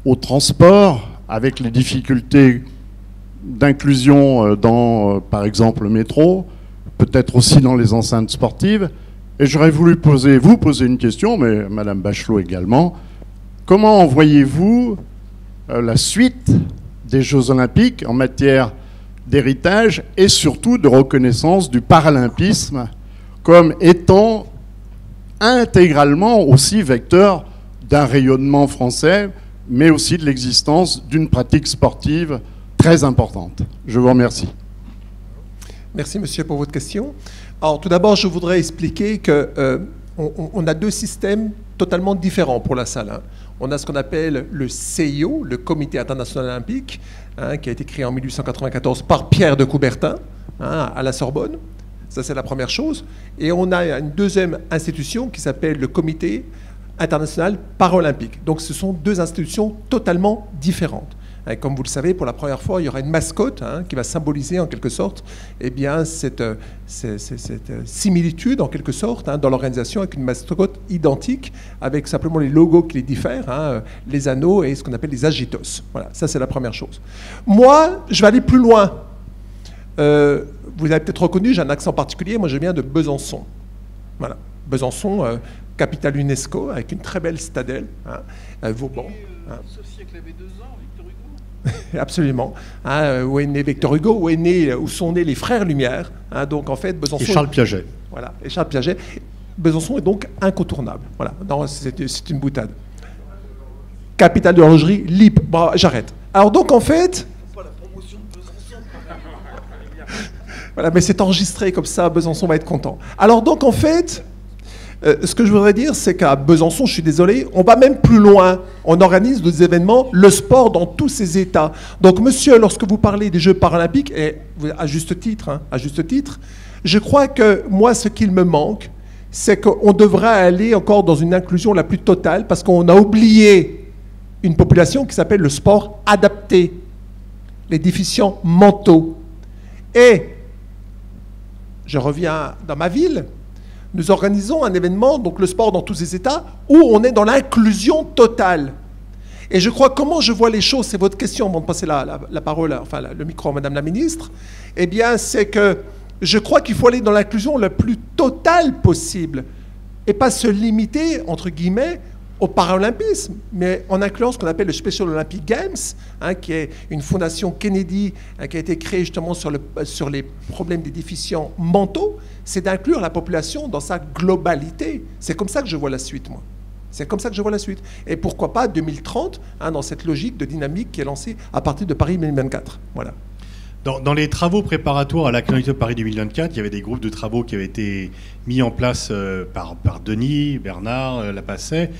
au transport avec les difficultés d'inclusion dans, par exemple, le métro, peut-être aussi dans les enceintes sportives. Et j'aurais voulu vous poser une question, mais Mme Bachelot également. Comment voyez-vous la suite des Jeux Olympiques en matière d'héritage et surtout de reconnaissance du paralympisme comme étant intégralement aussi vecteur d'un rayonnement français, mais aussi de l'existence d'une pratique sportive très importante. Je vous remercie. Merci, monsieur, pour votre question. Alors, tout d'abord, je voudrais expliquer qu'on a deux systèmes totalement différents pour la salle. On a ce qu'on appelle le CIO, le Comité international olympique, qui a été créé en 1894 par Pierre de Coubertin, à la Sorbonne. Ça, c'est la première chose. Et on a une deuxième institution qui s'appelle le Comité international paralympique. Donc, ce sont deux institutions totalement différentes. Et comme vous le savez, pour la première fois, il y aura une mascotte qui va symboliser en quelque sorte cette similitude en quelque sorte dans l'organisation, avec une mascotte identique, avec simplement les logos qui les diffèrent, les anneaux et ce qu'on appelle les agitos. Voilà, ça c'est la première chose. Moi, je vais aller plus loin. Vous avez peut-être reconnu, j'ai un accent particulier, moi je viens de Besançon. Voilà, Besançon, capitale UNESCO, avec une très belle citadelle, Vauban. Associé avec la V2 ans, Victor Hugo. Absolument. Où est né Victor Hugo, où sont nés les frères Lumière. Donc en fait, Besançon. Et Charles Piaget. Voilà, et Charles Piaget. Besançon est donc incontournable. Voilà, c'est une boutade. Capitale de l'horlogerie, libre. Bon, j'arrête. Alors donc en fait. Voilà, mais c'est enregistré comme ça, Besançon va être content. Alors donc en fait. Ce que je voudrais dire, c'est qu'à Besançon, je suis désolé, on va même plus loin. On organise des événements, le sport dans tous ses états. Donc, monsieur, lorsque vous parlez des Jeux paralympiques, et à juste titre, je crois que moi, ce qu'il me manque, c'est qu'on devrait aller encore dans une inclusion la plus totale, parce qu'on a oublié une population qui s'appelle le sport adapté, les déficients mentaux. Et je reviens dans ma ville. Nous organisons un événement, donc le sport dans tous ses états, où on est dans l'inclusion totale. Et je crois, comment je vois les choses, c'est votre question, avant de passer la parole, enfin le micro à Madame la Ministre, eh bien, c'est que je crois qu'il faut aller dans l'inclusion la plus totale possible, et pas se limiter, entre guillemets, au paralympisme, mais en incluant ce qu'on appelle le Special Olympic Games, qui est une fondation Kennedy qui a été créée justement sur les problèmes des déficients mentaux, c'est d'inclure la population dans sa globalité. C'est comme ça que je vois la suite, moi. C'est comme ça que je vois la suite. Et pourquoi pas 2030, dans cette logique de dynamique qui est lancée à partir de Paris 2024. Voilà. Dans les travaux préparatoires à la candidature de Paris 2024, il y avait des groupes de travaux qui avaient été mis en place par Denis, Bernard, Lapasset.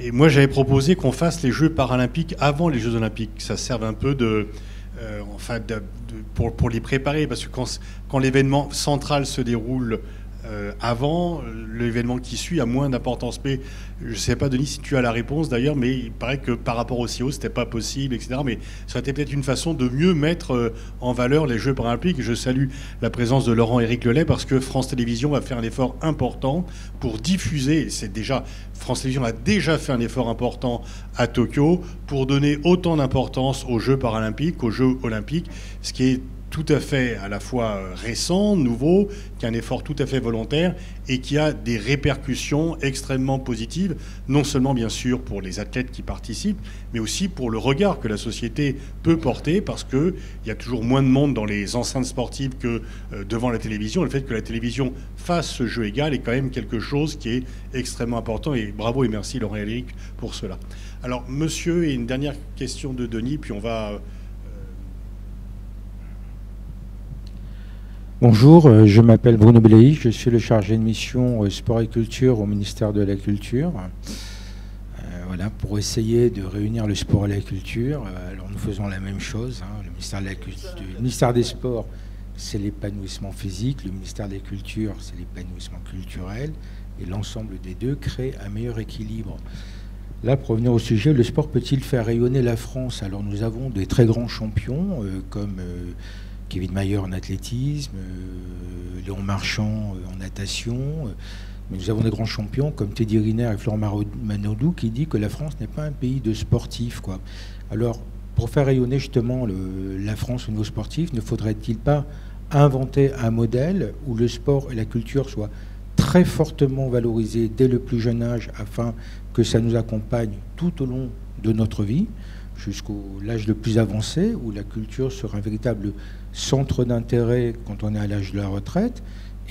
Et moi, j'avais proposé qu'on fasse les Jeux paralympiques avant les Jeux olympiques. Ça serve un peu pour les préparer, parce que quand l'événement central se déroule avant, l'événement qui suit a moins d'importance. Mais je ne sais pas, Denis, si tu as la réponse d'ailleurs, mais il paraît que par rapport au CIO, ce n'était pas possible, etc. Mais ça aurait été peut-être une façon de mieux mettre en valeur les Jeux paralympiques. Je salue la présence de Laurent-Éric Lelay, parce que France Télévisions va faire un effort important pour diffuser, France Télévisions a déjà fait un effort important à Tokyo, pour donner autant d'importance aux Jeux paralympiques qu'aux Jeux olympiques, ce qui est tout à fait à la fois récent, nouveau, qui est un effort tout à fait volontaire et qui a des répercussions extrêmement positives, non seulement bien sûr pour les athlètes qui participent, mais aussi pour le regard que la société peut porter, parce qu'il y a toujours moins de monde dans les enceintes sportives que devant la télévision. Le fait que la télévision fasse ce jeu égal est quand même quelque chose qui est extrêmement important, et bravo et merci Laurent-Éric pour cela. Alors monsieur, et une dernière question de Denis, puis on va... Bonjour, je m'appelle Bruno Belaï, je suis le chargé de mission sport et culture au ministère de la Culture. Voilà, pour essayer de réunir le sport et la culture. Alors nous faisons la même chose. Le ministère des Sports, c'est l'épanouissement physique, le ministère de la Culture, c'est l'épanouissement culturel, et l'ensemble des deux crée un meilleur équilibre. Là, pour revenir au sujet, le sport peut-il faire rayonner la France? Alors nous avons des très grands champions comme... Kevin Mayer en athlétisme, Léon Marchand en natation, mais nous avons des grands champions comme Teddy Riner et Florent Manodou qui dit que la France n'est pas un pays de sportifs, quoi. Alors, pour faire rayonner justement la France au niveau sportif, ne faudrait-il pas inventer un modèle où le sport et la culture soient très fortement valorisés dès le plus jeune âge, afin que ça nous accompagne tout au long de notre vie, jusqu'au l'âge le plus avancé, où la culture sera un véritable centre d'intérêt quand on est à l'âge de la retraite,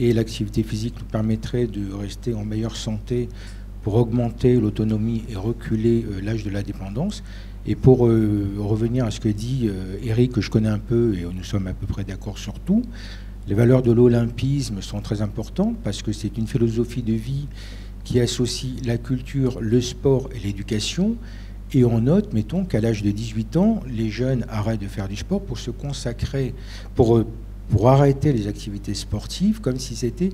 et l'activité physique nous permettrait de rester en meilleure santé pour augmenter l'autonomie et reculer l'âge de la dépendance. Et pour revenir à ce que dit Eric, que je connais un peu, et nous sommes à peu près d'accord sur tout, les valeurs de l'olympisme sont très importantes parce que c'est une philosophie de vie qui associe la culture, le sport et l'éducation. Et on note, mettons, qu'à l'âge de 18 ans, les jeunes arrêtent de faire du sport pour se consacrer, pour arrêter les activités sportives, comme si c'était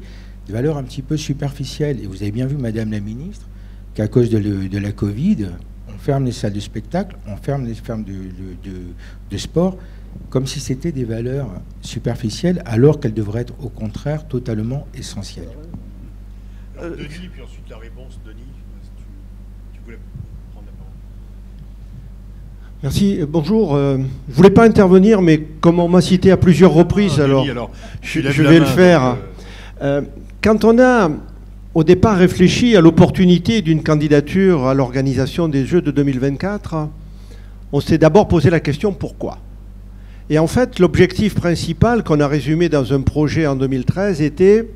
des valeurs un petit peu superficielles. Et vous avez bien vu, Madame la Ministre, qu'à cause de la Covid, on ferme les salles de spectacle, on ferme les fermes de sport, comme si c'était des valeurs superficielles, alors qu'elles devraient être au contraire totalement essentielles. Denis, puis ensuite la réponse, Denis, tu voulais prendre la parole. Merci, bonjour. Je ne voulais pas intervenir, mais comme on m'a cité à plusieurs reprises, Denis, je vais le faire. Quand on a au départ réfléchi à l'opportunité d'une candidature à l'organisation des Jeux de 2024, on s'est d'abord posé la question pourquoi. Et en fait, l'objectif principal qu'on a résumé dans un projet en 2013 était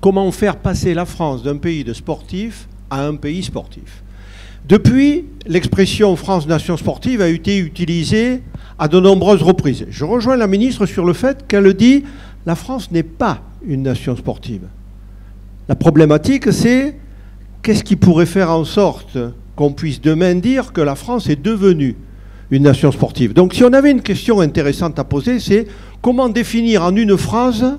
comment faire passer la France d'un pays de sportifs à un pays sportif. Depuis, l'expression France Nation Sportive a été utilisée à de nombreuses reprises. Je rejoins la ministre sur le fait qu'elle dit « la France n'est pas une nation sportive ». La problématique, c'est qu'est-ce qui pourrait faire en sorte qu'on puisse demain dire que la France est devenue une nation sportive. Donc si on avait une question intéressante à poser, c'est comment définir en une phrase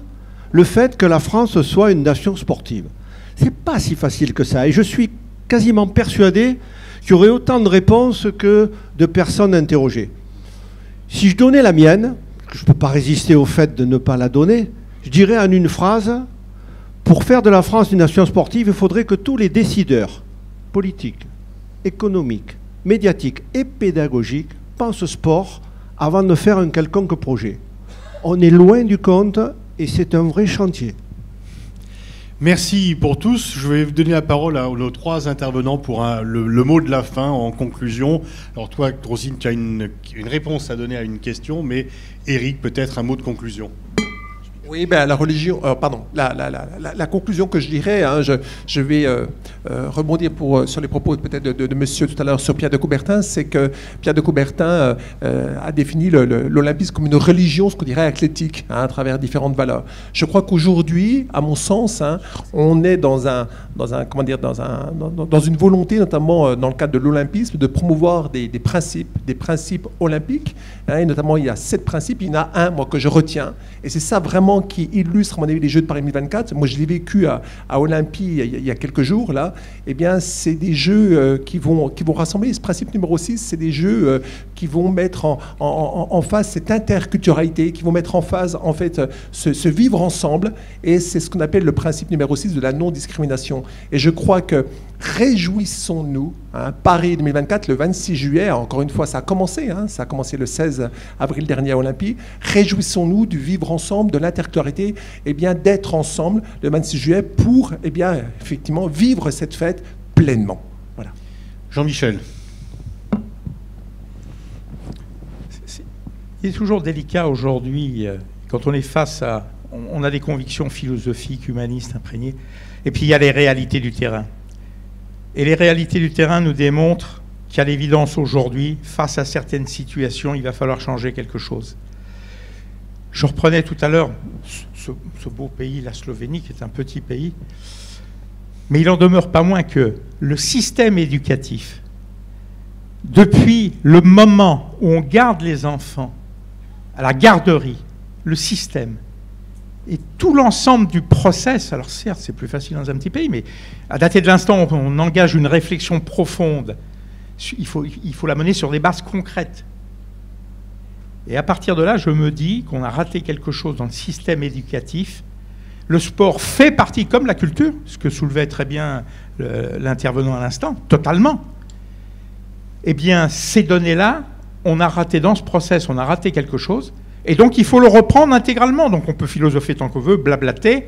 le fait que la France soit une nation sportive. C'est pas si facile que ça. Et je suis quasiment persuadé qu'il y aurait autant de réponses que de personnes interrogées. Si je donnais la mienne, je ne peux pas résister au fait de ne pas la donner, je dirais en une phrase, pour faire de la France une nation sportive, il faudrait que tous les décideurs politiques, économiques, médiatiques et pédagogiques pensent sport avant de faire un quelconque projet. On est loin du compte et c'est un vrai chantier. Merci pour tous. Je vais donner la parole à nos trois intervenants pour le mot de la fin en conclusion. Alors toi, Rosine, tu as une réponse à donner à une question, mais Eric, peut-être un mot de conclusion. Oui, ben, la religion, la conclusion que je dirais, hein, je vais rebondir sur les propos peut-être de monsieur tout à l'heure sur Pierre de Coubertin, c'est que Pierre de Coubertin a défini l'olympisme comme une religion, ce qu'on dirait athlétique, hein, à travers différentes valeurs. Je crois qu'aujourd'hui, à mon sens, hein, on est dans une volonté, notamment dans le cadre de l'olympisme, de promouvoir des principes olympiques, hein, et notamment il y a 7 principes, il y en a un, moi, que je retiens, et c'est ça vraiment qui illustre, à mon avis, les Jeux de Paris 2024. Moi, je l'ai vécu à Olympie il y a quelques jours, là. Eh bien, c'est des Jeux qui vont rassembler. Ce principe numéro 6, c'est des Jeux qui vont mettre en face cette interculturalité, qui vont mettre en phase, en fait, ce vivre ensemble. Et c'est ce qu'on appelle le principe numéro 6 de la non-discrimination. Et je crois que réjouissons-nous, hein, Paris 2024, le 26 juillet, encore une fois, ça a commencé le 16 avril dernier à Olympie. Réjouissons-nous du vivre ensemble, de l'interculturalité, et bien d'être ensemble le 26 juillet pour, eh bien, effectivement, vivre cette fête pleinement. Voilà. Jean-Michel. Il est toujours délicat aujourd'hui, quand on est face à... On a des convictions philosophiques, humanistes imprégnées, et puis il y a les réalités du terrain. Et les réalités du terrain nous démontrent qu'à l'évidence aujourd'hui, face à certaines situations, il va falloir changer quelque chose. Je reprenais tout à l'heure ce beau pays, la Slovénie, qui est un petit pays, mais il en demeure pas moins que le système éducatif, depuis le moment où on garde les enfants à la garderie, le système, et tout l'ensemble du process, alors certes c'est plus facile dans un petit pays, mais à dater de l'instant où on engage une réflexion profonde, il faut la mener sur des bases concrètes. Et à partir de là, je me dis qu'on a raté quelque chose dans le système éducatif. Le sport fait partie, comme la culture, ce que soulevait très bien l'intervenant à l'instant, totalement. Eh bien, ces données-là, on a raté dans ce process, on a raté quelque chose. Et donc, il faut le reprendre intégralement. Donc, on peut philosopher tant qu'on veut, blablater.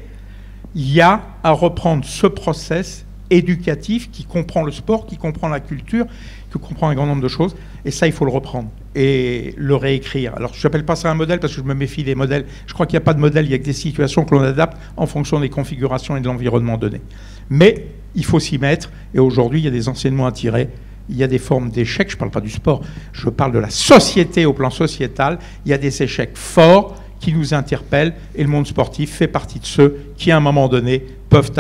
Il y a à reprendre ce process éducatif qui comprend le sport, qui comprend la culture, qui comprend un grand nombre de choses. Et ça, il faut le reprendre. et le réécrire. Alors, je n'appelle pas ça un modèle parce que je me méfie des modèles. Je crois qu'il n'y a pas de modèle, il y a que des situations que l'on adapte en fonction des configurations et de l'environnement donné. Mais il faut s'y mettre, et aujourd'hui, il y a des enseignements à tirer. Il y a des formes d'échecs, je ne parle pas du sport, je parle de la société au plan sociétal. Il y a des échecs forts qui nous interpellent, et le monde sportif fait partie de ceux qui, à un moment donné, peuvent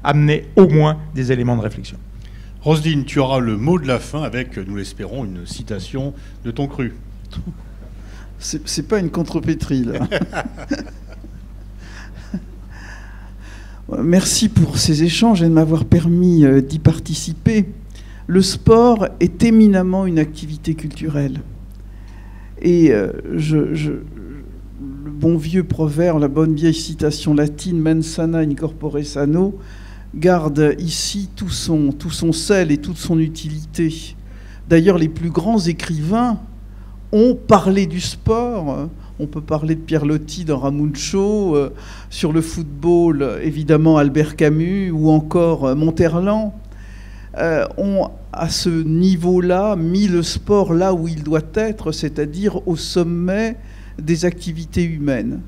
amener au moins des éléments de réflexion. Roselyne, tu auras le mot de la fin avec, nous l'espérons, une citation de ton cru. C'est pas une contrepétrie, là. Merci pour ces échanges et de m'avoir permis d'y participer. Le sport est éminemment une activité culturelle. Et le bon vieux proverbe, la bonne vieille citation latine, mens sana in corpore sano, garde ici tout son sel et toute son utilité. D'ailleurs, les plus grands écrivains ont parlé du sport. On peut parler de Pierre Loti dans Ramuncho, sur le football, évidemment Albert Camus, ou encore Monterland, ont à ce niveau-là mis le sport là où il doit être, c'est-à-dire au sommet des activités humaines.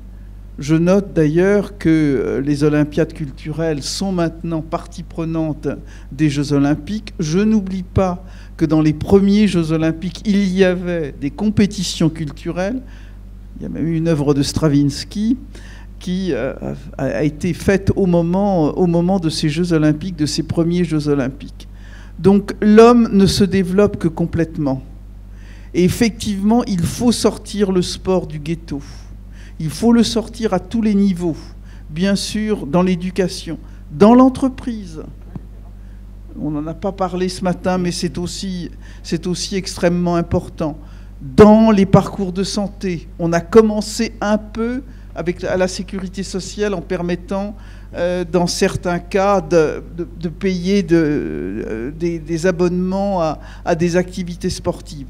Je note d'ailleurs que les Olympiades culturelles sont maintenant partie prenante des Jeux Olympiques. Je n'oublie pas que dans les premiers Jeux Olympiques, il y avait des compétitions culturelles. Il y a même eu une œuvre de Stravinsky qui a été faite au moment de ces Jeux Olympiques, de ces premiers Jeux Olympiques. Donc l'homme ne se développe que complètement. Et effectivement, il faut sortir le sport du ghetto. Il faut le sortir à tous les niveaux. Bien sûr, dans l'éducation, dans l'entreprise. On n'en a pas parlé ce matin, mais c'est aussi extrêmement important. Dans les parcours de santé, on a commencé un peu à la sécurité sociale en permettant, dans certains cas, de payer des abonnements à des activités sportives.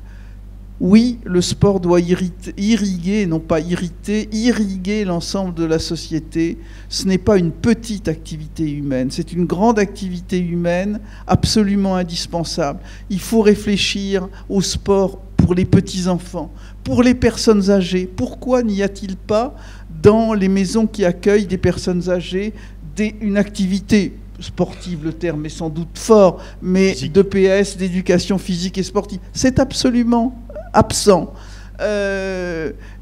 Oui, le sport doit irriguer, non pas irriter, irriguer l'ensemble de la société. Ce n'est pas une petite activité humaine, c'est une grande activité humaine absolument indispensable. Il faut réfléchir au sport pour les petits-enfants, pour les personnes âgées. Pourquoi n'y a-t-il pas, dans les maisons qui accueillent des personnes âgées, une activité sportive, le terme est sans doute fort, mais d'EPS, d'éducation physique et sportive? C'est absolument absent.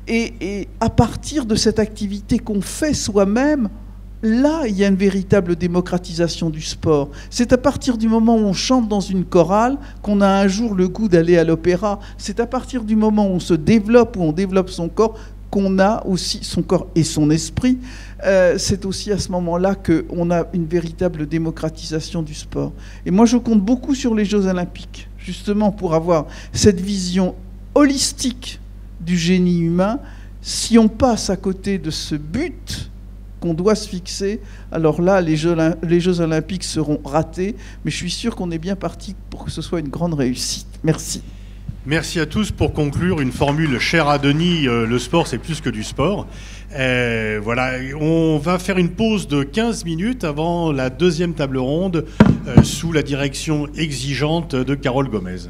Et à partir de cette activité qu'on fait soi-même, là, il y a une véritable démocratisation du sport. C'est à partir du moment où on chante dans une chorale qu'on a un jour le goût d'aller à l'opéra. C'est à partir du moment où on se développe, où on développe son corps, qu'on a aussi son corps et son esprit. C'est aussi à ce moment-là qu'on a une véritable démocratisation du sport. Et moi, je compte beaucoup sur les Jeux Olympiques, justement pour avoir cette vision holistique du génie humain. Si on passe à côté de ce but qu'on doit se fixer, alors là, les Jeux Olympiques seront ratés. Mais je suis sûr qu'on est bien parti pour que ce soit une grande réussite. Merci. Merci à tous. Pour conclure, une formule chère à Denis, le sport c'est plus que du sport. Voilà, on va faire une pause de 15 minutes avant la deuxième table ronde sous la direction exigeante de Carole Gomez.